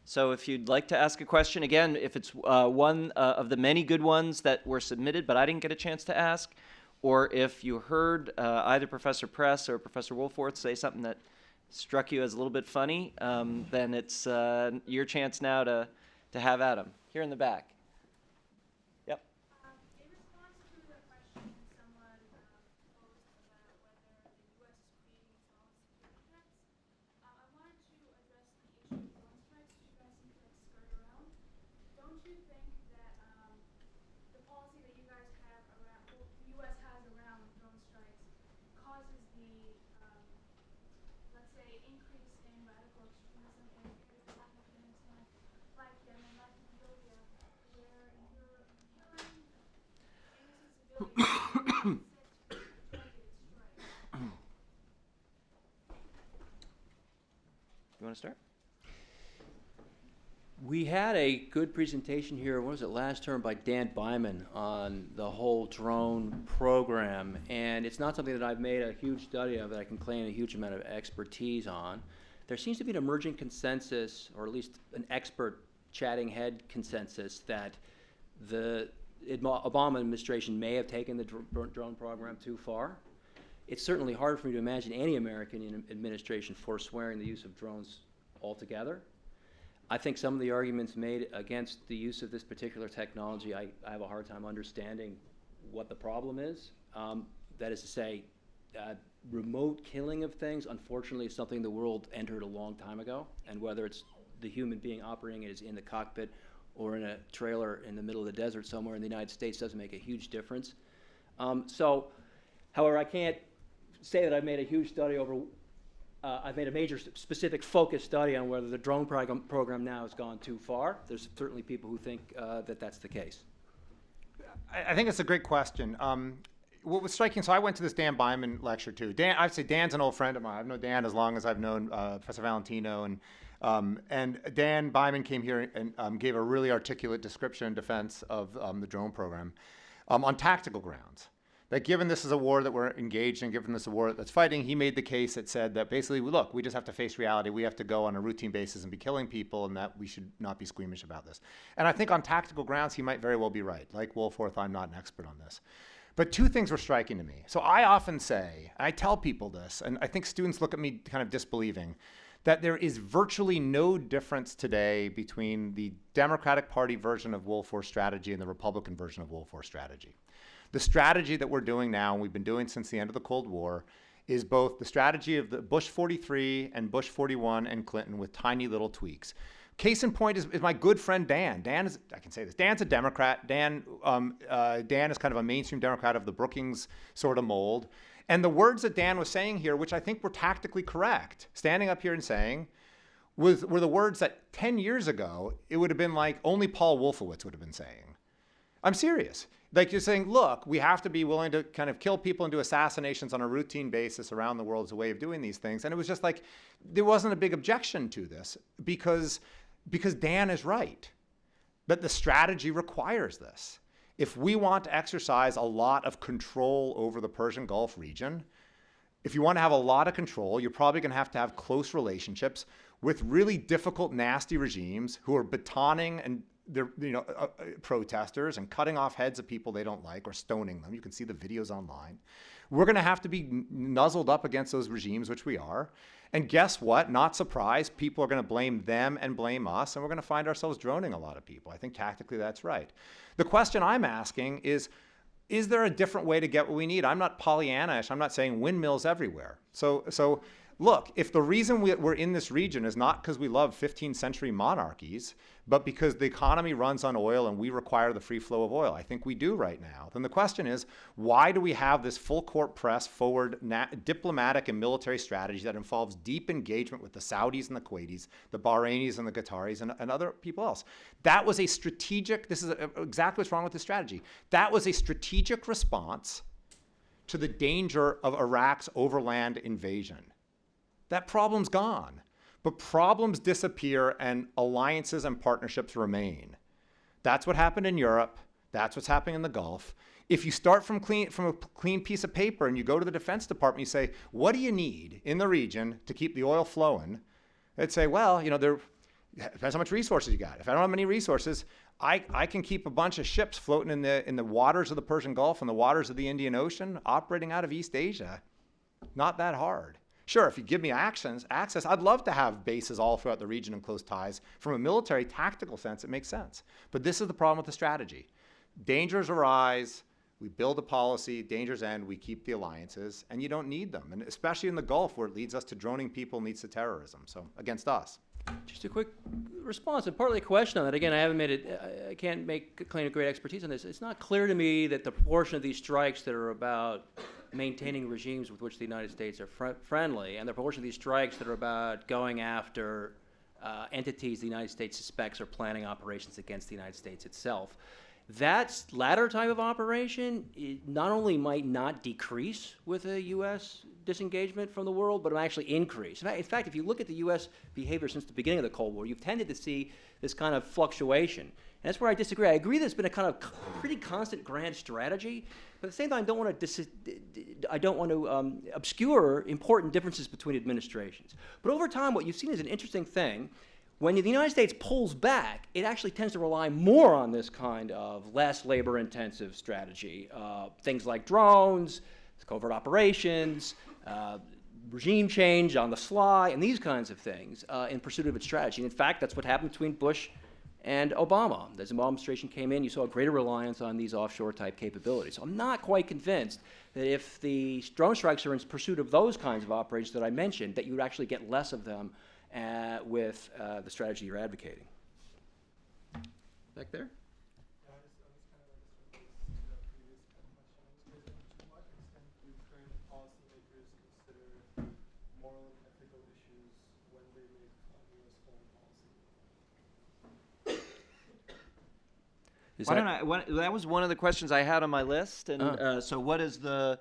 So if you'd like to ask a question, again, if it's one of the many good ones that were submitted but I didn't get a chance to ask, or if you heard either Professor Press or Professor Wolforth say something that struck you as a little bit funny, then it's your chance now to have at 'em. Here in the back. You want to start? We had a good presentation here, what was it, last term by Dan Byman on the whole drone program, and it's not something that I've made a huge study of that I can claim a huge amount of expertise on. There seems to be an emerging consensus, or at least an expert chatting head consensus, that the Obama administration may have taken the drone program too far. It's certainly hard for me to imagine any American administration forswearing the use of drones altogether. I think some of the arguments made against the use of this particular technology, I have a hard time understanding what the problem is. That is to say, remote killing of things, unfortunately, is something the world entered a long time ago, and whether it's the human being operating it is in the cockpit or in a trailer in the middle of the desert somewhere in the United States doesn't make a huge difference. However, I can't say that I've made a huge study over I've made a major specific focus study on whether the drone program now has gone too far. There's certainly people who think that that's the case. I think it's a great question. What was striking, so I went to this Dan Byman lecture too. I'd say Dan's an old friend of mine. I've known Dan as long as I've known Professor Valentino. And Dan Byman came here and gave a really articulate description and defense of the drone program on tactical grounds. That given this is a war that we're engaged in, given this is a war that's fighting, he made the case that said that basically, look, we just have to face reality. We have to go on a routine basis and be killing people, and that we should not be squeamish about this. And I think on tactical grounds, he might very well be right. Like Woolforth, I'm not an expert on this. But two things were striking to me. So I often say, I tell people this, and I think students look at me kind of disbelieving, that there is virtually no difference today between the Democratic Party version of Woolforth strategy and the Republican version of Woolforth strategy. The strategy that we're doing now, and we've been doing since the end of the Cold War, is both the strategy of the Bush 43 and Bush 41 and Clinton with tiny little tweaks. Case in point is my good friend Dan. Dan is, I can say this, Dan's a Democrat. Dan is kind of a mainstream Democrat of the Brookings sort of mold. And the words that Dan was saying here, which I think were tactically correct, standing up here and saying, were the words that 10 years ago, it would have been like only Paul Wolfowitz would have been saying. I'm serious. Like you're saying, look, we have to be willing to kind of kill people and do assassinations on a routine basis around the world as a way of doing these things. And it was just like, there wasn't a big objection to this because Dan is right. But the strategy requires this. If we want to exercise a lot of control over the Persian Gulf region, if you want to have a lot of control, you're probably going to have close relationships with really difficult, nasty regimes who are batoning and they're, protesters and cutting off heads of people they don't like or stoning them. You can see the videos online. We're going to have to be nuzzled up against those regimes, which we are. And guess what? Not surprised. People are going to blame them and blame us, and we're going to find ourselves droning a lot of people. I think tactically that's right. The question I'm asking is there a different way to get what we need? I'm not Pollyannish. I'm not saying windmills everywhere. So look, if the reason we're in this region is not because we love 15th century monarchies, but because the economy runs on oil and we require the free flow of oil, I think we do right now, then the question is, why do we have this full court press forward diplomatic and military strategy that involves deep engagement with the Saudis and the Kuwaitis, the Bahrainis and the Qataris and other people else? That was a strategic, this is exactly what's wrong with the strategy. That was a strategic response to the danger of Iraq's overland invasion. That problem's gone. But problems disappear and alliances and partnerships remain. That's what happened in Europe. That's what's happening in the Gulf. If you start from a clean piece of paper and you go to the Defense Department, you say, what do you need in the region to keep the oil flowing? They'd say, well, there depends how much resources you got. If I don't have many resources, I can keep a bunch of ships floating in the waters of the Persian Gulf and the waters of the Indian Ocean operating out of East Asia. Not that hard. Sure, if you give me access, I'd love to have bases all throughout the region and close ties. From a military tactical sense, it makes sense. But this is the problem with the strategy. Dangers arise, we build a policy, dangers end, we keep the alliances, and you don't need them. And especially in the Gulf where it leads us to droning people, leads to terrorism, so against us. Just a quick response, and partly a question on that. Again, I can't make a claim of great expertise on this. It's not clear to me that the proportion of these strikes that are about maintaining regimes with which the United States are friendly, and the proportion of these strikes that are about going after entities the United States suspects are planning operations against the United States itself. That latter type of operation not only might not decrease with a U.S. disengagement from the world, but it might actually increase. In fact, if you look at the U.S. behavior since the beginning of the Cold War, you've tended to see this kind of fluctuation. And that's where I disagree. I agree there's been a kind of pretty constant grand strategy, but at the same time, I don't want to obscure important differences between administrations. But over time, what you've seen is an interesting thing. When the United States pulls back, it actually tends to rely more on this kind of less labor-intensive strategy. Things like drones, covert operations, regime change on the sly, and these kinds of things in pursuit of its strategy. And in fact, that's what happened between Bush and Obama. As the Obama administration came in, you saw a greater reliance on these offshore-type capabilities. So I'm not quite convinced that if the drone strikes are in pursuit of those kinds of operations that I mentioned, that you would actually get less of them with the strategy you're advocating. Back there? Yeah, I was kind of like to the previous kind of question. To what extent do current policymakers consider moral and ethical issues when they make U.S. foreign policy? That was one of the questions I had on my list. And so what is the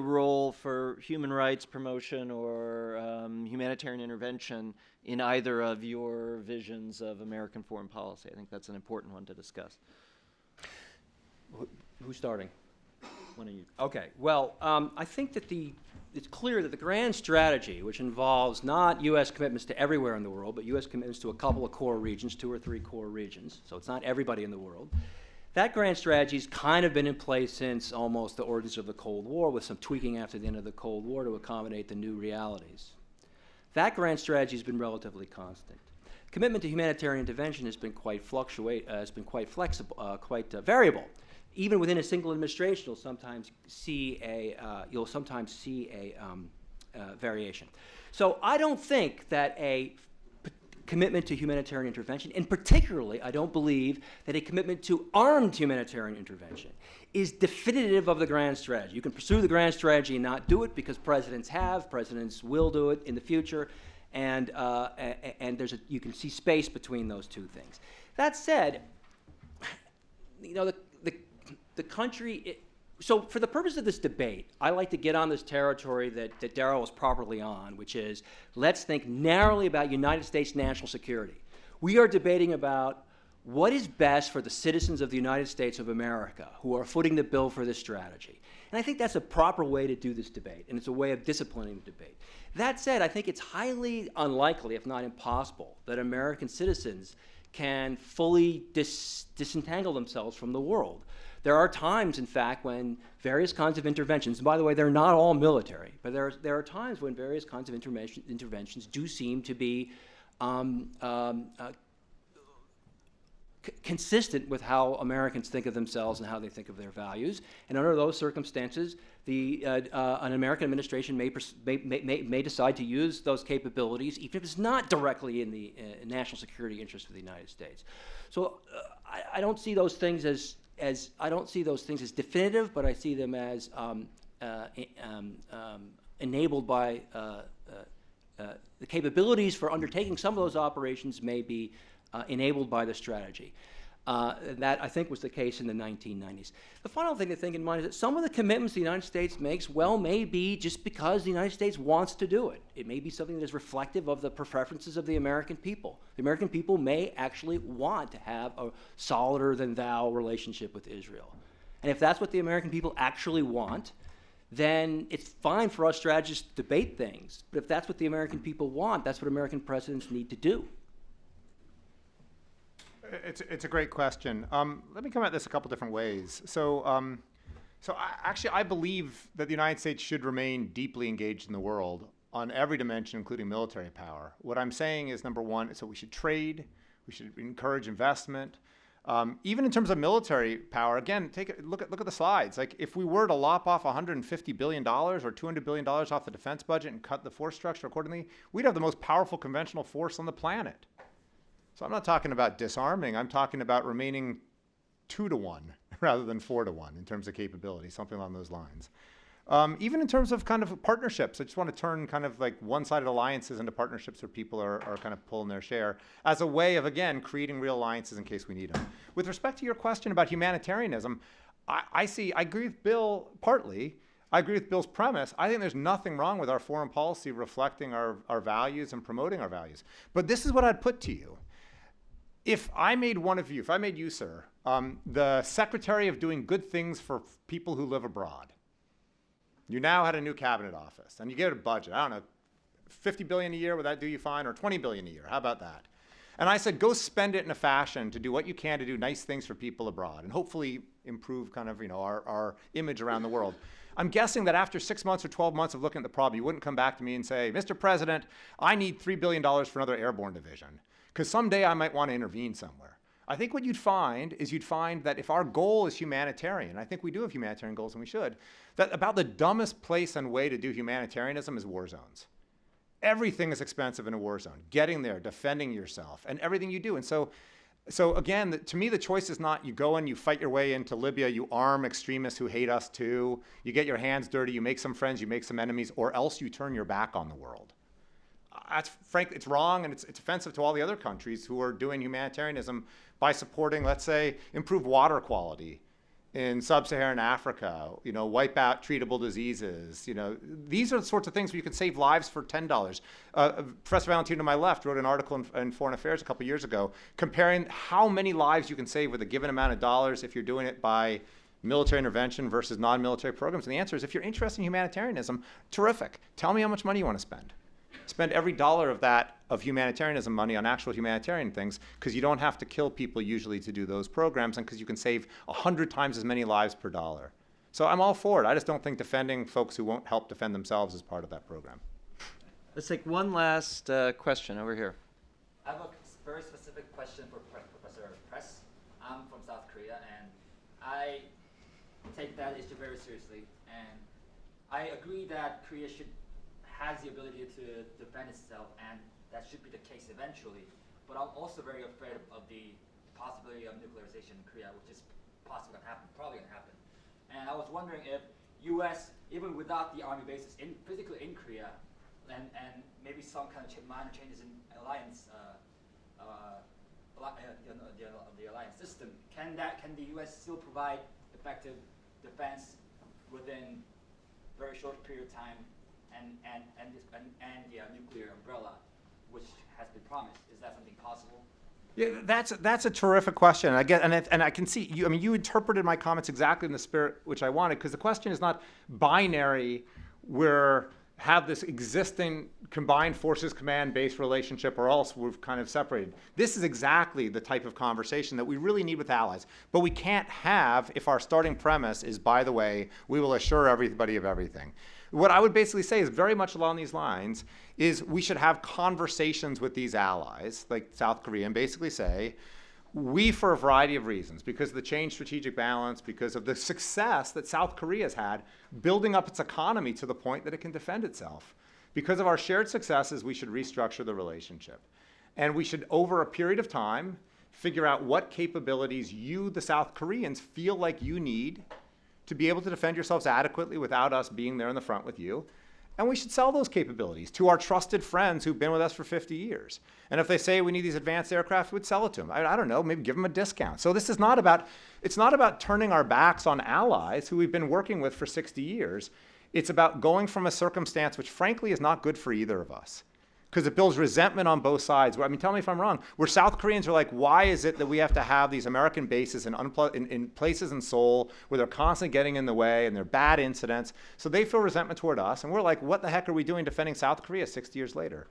role for human rights promotion or humanitarian intervention in either of your visions of American foreign policy? I think that's an important one to discuss. Who's starting? One of you. Okay. Well, I think that it's clear that the grand strategy, which involves not U.S. commitments to everywhere in the world, but U.S. commitments to a couple of core regions, 2 or 3 core regions, so it's not everybody in the world, that grand strategy's kind of been in place since almost the origins of the Cold War, with some tweaking after the end of the Cold War to accommodate the new realities. That grand strategy has been relatively constant. Commitment to humanitarian intervention has been quite flexible, quite variable. Even within a single administration, you'll sometimes see a variation. So I don't think that a commitment to humanitarian intervention, and particularly, I don't believe that a commitment to armed humanitarian intervention is definitive of the grand strategy. You can pursue the grand strategy and not do it because presidents will do it in the future, and you can see space between those two things. That said, the country. So for the purpose of this debate, I like to get on this territory that Darrell was properly on, which is let's think narrowly about United States national security. We are debating about what is best for the citizens of the United States of America who are footing the bill for this strategy. And I think that's a proper way to do this debate, and it's a way of disciplining the debate. That said, I think it's highly unlikely, if not impossible, that American citizens can fully disentangle themselves from the world. There are times, in fact, when various kinds of interventions, and by the way, they're not all military, but there are times when various kinds of interventions do seem to be consistent with how Americans think of themselves and how they think of their values. And under those circumstances, an American administration may decide to use those capabilities, even if it's not directly in the national security interest of the United States. So I don't see those things as definitive, but I see them as enabled by the capabilities for undertaking some of those operations may be enabled by the strategy. That, I think, was the case in the 1990s. The final thing to think in mind is that some of the commitments the United States makes, may be just because the United States wants to do it. It may be something that is reflective of the preferences of the American people. The American people may actually want to have a solider-than-thou relationship with Israel. And if that's what the American people actually want, then it's fine for us strategists to debate things. But if that's what the American people want, that's what American presidents need to do. It's a great question. Let me come at this a couple different ways. So I believe that the United States should remain deeply engaged in the world on every dimension, including military power. What I'm saying is, number one, so we should trade, we should encourage investment. Even in terms of military power, again, look at the slides. Like, if we were to lop off $150 billion or $200 billion off the defense budget and cut the force structure accordingly, we'd have the most powerful conventional force on the planet. So I'm not talking about disarming. I'm talking about remaining 2-to-1 rather than 4-to-1 in terms of capability, something along those lines. Even in terms of kind of partnerships, I just want to turn kind of like one-sided alliances into partnerships where people are kind of pulling their share as a way of, again, creating real alliances in case we need them. With respect to your question about humanitarianism, I agree with Bill partly. I agree with Bill's premise. I think there's nothing wrong with our foreign policy reflecting our values and promoting our values. But this is what I'd put to you. If I made you, sir, the secretary of doing good things for people who live abroad, you now had a new cabinet office, and you get a budget, I don't know, $50 billion a year, would that do you fine? Or $20 billion a year, how about that? And I said, go spend it in a fashion to do what you can to do nice things for people abroad, and hopefully improve kind of, our image around the world. I'm guessing that after 6 months or 12 months of looking at the problem, you wouldn't come back to me and say, Mr. President, I need $3 billion for another airborne division, because someday I might want to intervene somewhere. I think what you'd find that if our goal is humanitarian, I think we do have humanitarian goals and we should, that about the dumbest place and way to do humanitarianism is war zones. Everything is expensive in a war zone. Getting there, defending yourself, and everything you do. And so again, to me, the choice is not you go and you fight your way into Libya, you arm extremists who hate us too, you get your hands dirty, you make some friends, you make some enemies, or else you turn your back on the world. Frankly, it's wrong, and it's offensive to all the other countries who are doing humanitarianism by supporting, let's say, improved water quality in sub-Saharan Africa, wipe out treatable diseases. These are the sorts of things where you can save lives for $10. Professor Valentino to my left wrote an article in Foreign Affairs a couple years ago comparing how many lives you can save with a given amount of dollars if you're doing it by military intervention versus non-military programs. And the answer is, if you're interested in humanitarianism, terrific. Tell me how much money you want to spend. Spend every dollar of humanitarianism money on actual humanitarian things, because you don't have to kill people usually to do those programs, and because you can save 100 times as many lives per dollar. So I'm all for it. I just don't think defending folks who won't help defend themselves is part of that program. Let's take one last question over here. I have a very specific question for Professor Press. I'm from South Korea, and I take that issue very seriously. And I agree that Korea has the ability to defend itself, and that should be the case eventually. But I'm also very afraid of the possibility of nuclearization in Korea, which is possibly going to happen, probably going to happen. And I was wondering if U.S., even without the army bases physically in Korea, and maybe some kind of minor changes in alliance, the alliance system, can the U.S. still provide effective defense within a very short period of time? And the nuclear umbrella, which has been promised, is that something possible? Yeah, that's a terrific question. I can see you. I mean, you interpreted my comments exactly in the spirit which I wanted, because the question is not binary. Have this existing combined forces command-based relationship, or else we've kind of separated. This is exactly the type of conversation that we really need with allies. But we can't have if our starting premise is, by the way, we will assure everybody of everything. What I would basically say is very much along these lines is we should have conversations with these allies, like South Korea, and basically say, we, for a variety of reasons, because of the changed strategic balance, because of the success that South Korea has had building up its economy to the point that it can defend itself, because of our shared successes, we should restructure the relationship. And we should, over a period of time, figure out what capabilities you, the South Koreans, feel like you need to be able to defend yourselves adequately without us being there in the front with you. And we should sell those capabilities to our trusted friends who've been with us for 50 years. And if they say we need these advanced aircraft, we'd sell it to them. I don't know, maybe give them a discount. So this is not about turning our backs on allies who we've been working with for 60 years. It's about going from a circumstance which frankly is not good for either of us, because it builds resentment on both sides. I mean, tell me if I'm wrong. Where South Koreans are like, why is it that we have to have these American bases in places in Seoul where they're constantly getting in the way and they're bad incidents? So they feel resentment toward us. And we're like, what the heck are we doing defending South Korea 60 years later?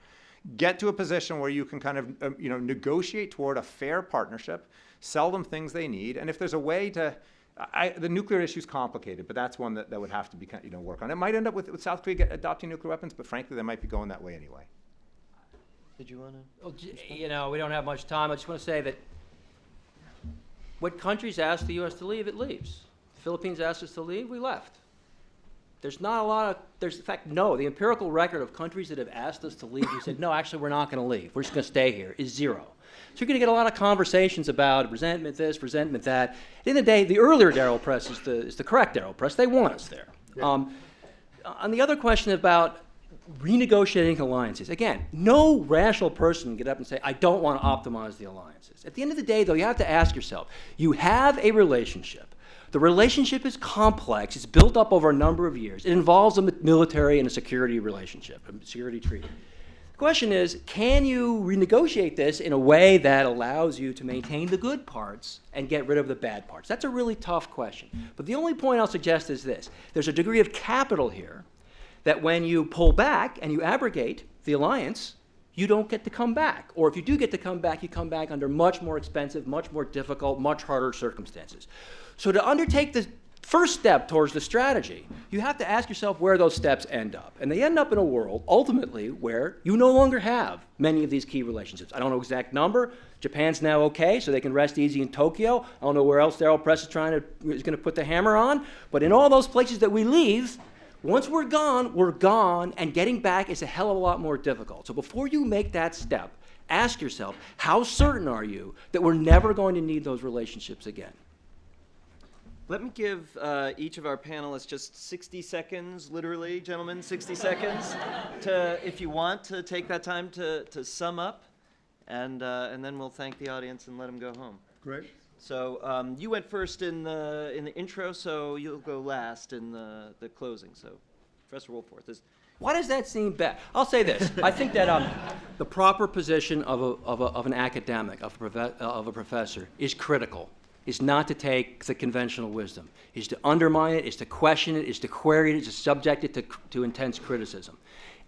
Get to a position where you can kind of negotiate toward a fair partnership, sell them things they need. And if there's a way to, the nuclear issue is complicated, but that's one that would have to be work on. It might end up with South Korea adopting nuclear weapons, but frankly, they might be going that way anyway. Did you want to? Well, we don't have much time. I just want to say that what countries ask the U.S. to leave, it leaves. The Philippines asked us to leave, we left. There's not a lot of, in fact, no, the empirical record of countries that have asked us to leave, we said, no, actually, we're not going to leave. We're just going to stay here, is zero. So you're going to get a lot of conversations about resentment this, resentment that. At the end of the day, the earlier Darryl Press is the correct Darryl Press. They want us there. Yeah. On the other question about renegotiating alliances, again, no rational person can get up and say, I don't want to optimize the alliances. At the end of the day, though, you have to ask yourself, you have a relationship. The relationship is complex. It's built up over a number of years. It involves a military and a security relationship, a security treaty. The question is, can you renegotiate this in a way that allows you to maintain the good parts and get rid of the bad parts? That's a really tough question. But the only point I'll suggest is this. There's a degree of capital here that when you pull back and you abrogate the alliance, you don't get to come back. Or if you do get to come back, you come back under much more expensive, much more difficult, much harder circumstances. So to undertake the first step towards the strategy, you have to ask yourself where those steps end up. And they end up in a world, ultimately, where you no longer have many of these key relationships. I don't know exact number. Japan's now okay, so they can rest easy in Tokyo. I don't know where else Darryl Press is going to put the hammer on. But in all those places that we leave, once we're gone, and getting back is a hell of a lot more difficult. So before you make that step, ask yourself, how certain are you that we're never going to need those relationships again? Let me give each of our panelists just 60 seconds, literally, gentlemen, 60 seconds, if you want to take that time to sum up, and then we'll thank the audience and let them go home. Great. So you went first in the intro, so you'll go last in the closing. So, Professor Woolforth, why does that seem bad? I'll say this. I think that the proper position of an academic, of a professor, is critical. Is not to take the conventional wisdom, is to undermine it, is to question it, is to query it, is to subject it to intense criticism.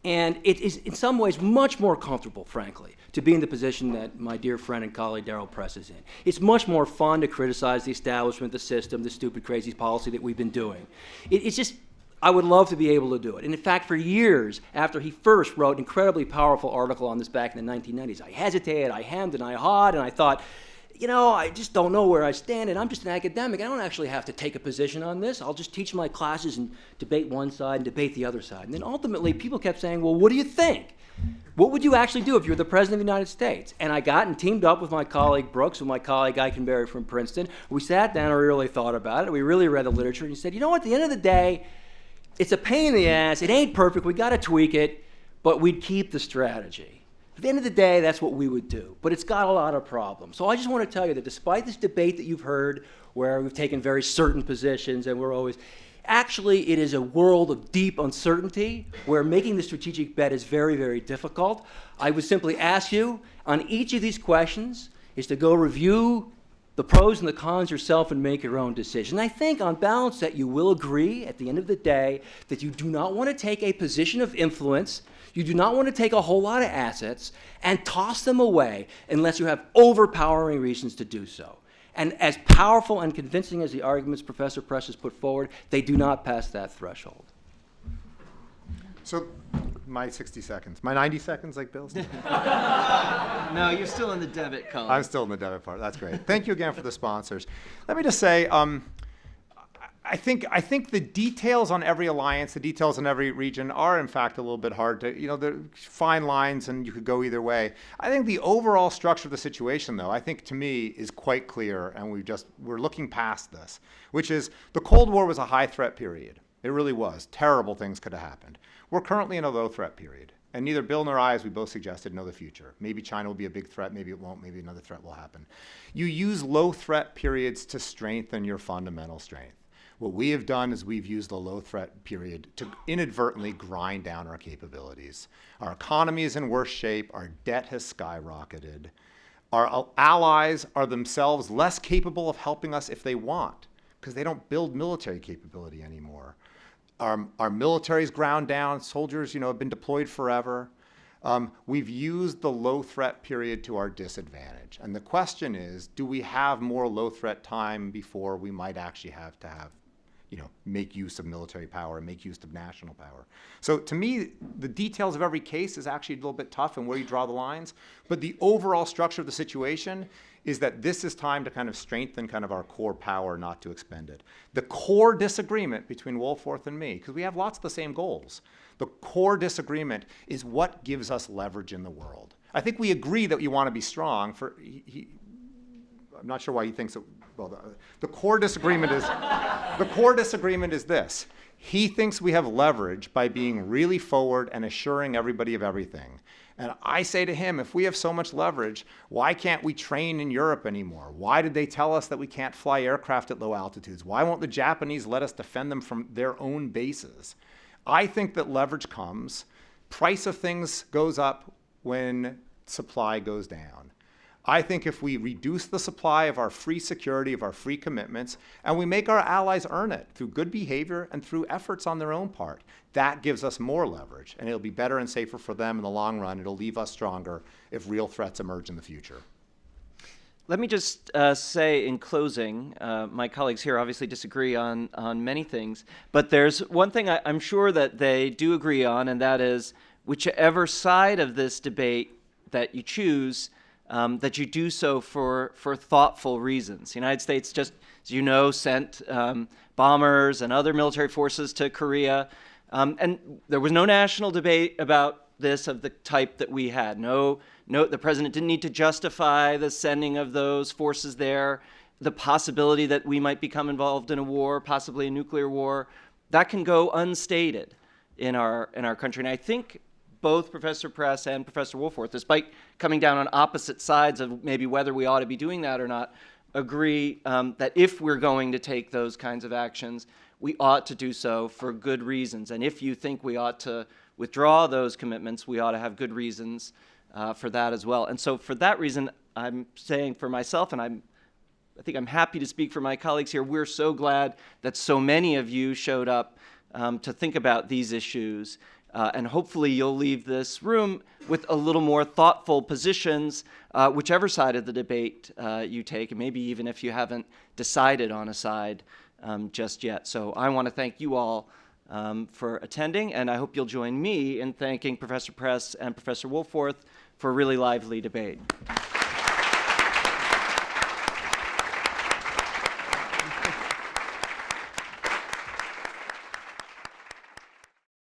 And it is in some ways much more comfortable, frankly, to be in the position that my dear friend and colleague Darryl Press is in. It's much more fun to criticize the establishment, the system, the stupid, crazy policy that we've been doing. It's just, I would love to be able to do it. And in fact, for years after he first wrote an incredibly powerful article on this back in the 1990s, I hesitated, I hemmed, and I hawed, and I thought, I just don't know where I stand, and I'm just an academic. I don't actually have to take a position on this. I'll just teach my classes and debate one side and debate the other side. And then ultimately, people kept saying, well, what do you think? What would you actually do if you were the President of the United States? And I got and teamed up with my colleague Brooks, with my colleague Eikenberry from Princeton. We sat down and we really thought about it. We really read the literature, and he said, at the end of the day, it's a pain in the ass. It ain't perfect. We got to tweak it, but we'd keep the strategy. At the end of the day, that's what we would do. But it's got a lot of problems. So I just want to tell you that despite this debate that you've heard, where we've taken very certain positions and we're always, actually it is a world of deep uncertainty where making the strategic bet is very, very difficult. I would simply ask you on each of these questions is to go review the pros and the cons yourself and make your own decision. I think on balance that you will agree at the end of the day that you do not want to take a position of influence. You do not want to take a whole lot of assets and toss them away unless you have overpowering reasons to do so. And as powerful and convincing as the arguments Professor Press has put forward, they do not pass that threshold. So my 60 seconds. My 90 seconds like Bill's? No, you're still in the debit column. I'm still in the debit part. That's great. Thank you again for the sponsors. Let me just say, I think the details on every alliance, the details on every region are in fact a little bit hard to, there are fine lines and you could go either way. I think the overall structure of the situation, though, I think to me is quite clear, and we're looking past this, which is the Cold War was a high threat period. It really was. Terrible things could have happened. We're currently in a low threat period. And neither Bill nor I, as we both suggested, know the future. Maybe China will be a big threat, maybe it won't, maybe another threat will happen. You use low threat periods to strengthen your fundamental strength. What we have done is we've used the low threat period to inadvertently grind down our capabilities. Our economy is in worse shape, our debt has skyrocketed. Our allies are themselves less capable of helping us if they want, because they don't build military capability anymore. Our military's ground down, soldiers have been deployed forever. We've used the low threat period to our disadvantage. And the question is, do we have more low threat time before we might actually have to make use of military power and make use of national power? So to me, the details of every case is actually a little bit tough and where you draw the lines. But the overall structure of the situation is that this is time to kind of strengthen kind of our core power, not to expend it. The core disagreement between Woolforth and me, because we have lots of the same goals, the core disagreement is what gives us leverage in the world. I think we agree that you want to be strong. I'm not sure why he thinks that. Well, the core disagreement is this. He thinks we have leverage by being really forward and assuring everybody of everything. And I say to him, if we have so much leverage, why can't we train in Europe anymore? Why did they tell us that we can't fly aircraft at low altitudes? Why won't the Japanese let us defend them from their own bases? I think that leverage comes. Price of things goes up when supply goes down. I think if we reduce the supply of our free security, of our free commitments, and we make our allies earn it through good behavior and through efforts on their own part, that gives us more leverage, and it'll be better and safer for them in the long run. It'll leave us stronger if real threats emerge in the future. Let me just say in closing, my colleagues here obviously disagree on many things, but there's one thing I'm sure that they do agree on, and that is whichever side of this debate that you choose, that you do so for thoughtful reasons. The United States just, as you know, sent bombers and other military forces to Korea, and there was no national debate about this of the type that we had. No, the president didn't need to justify the sending of those forces there, the possibility that we might become involved in a war, possibly a nuclear war. That can go unstated in our country. And I think both Professor Press and Professor Woolforth, despite coming down on opposite sides of maybe whether we ought to be doing that or not, agree that if we're going to take those kinds of actions, we ought to do so for good reasons. And if you think we ought to withdraw those commitments, we ought to have good reasons for that as well. And so for that reason, I'm saying for myself, and I think I'm happy to speak for my colleagues here, we're so glad that so many of you showed up to think about these issues. And hopefully you'll leave this room with a little more thoughtful positions, whichever side of the debate you take, and maybe even if you haven't decided on a side just yet. So I want to thank you all for attending, and I hope you'll join me in thanking Professor Press and Professor Woolforth for a really lively debate.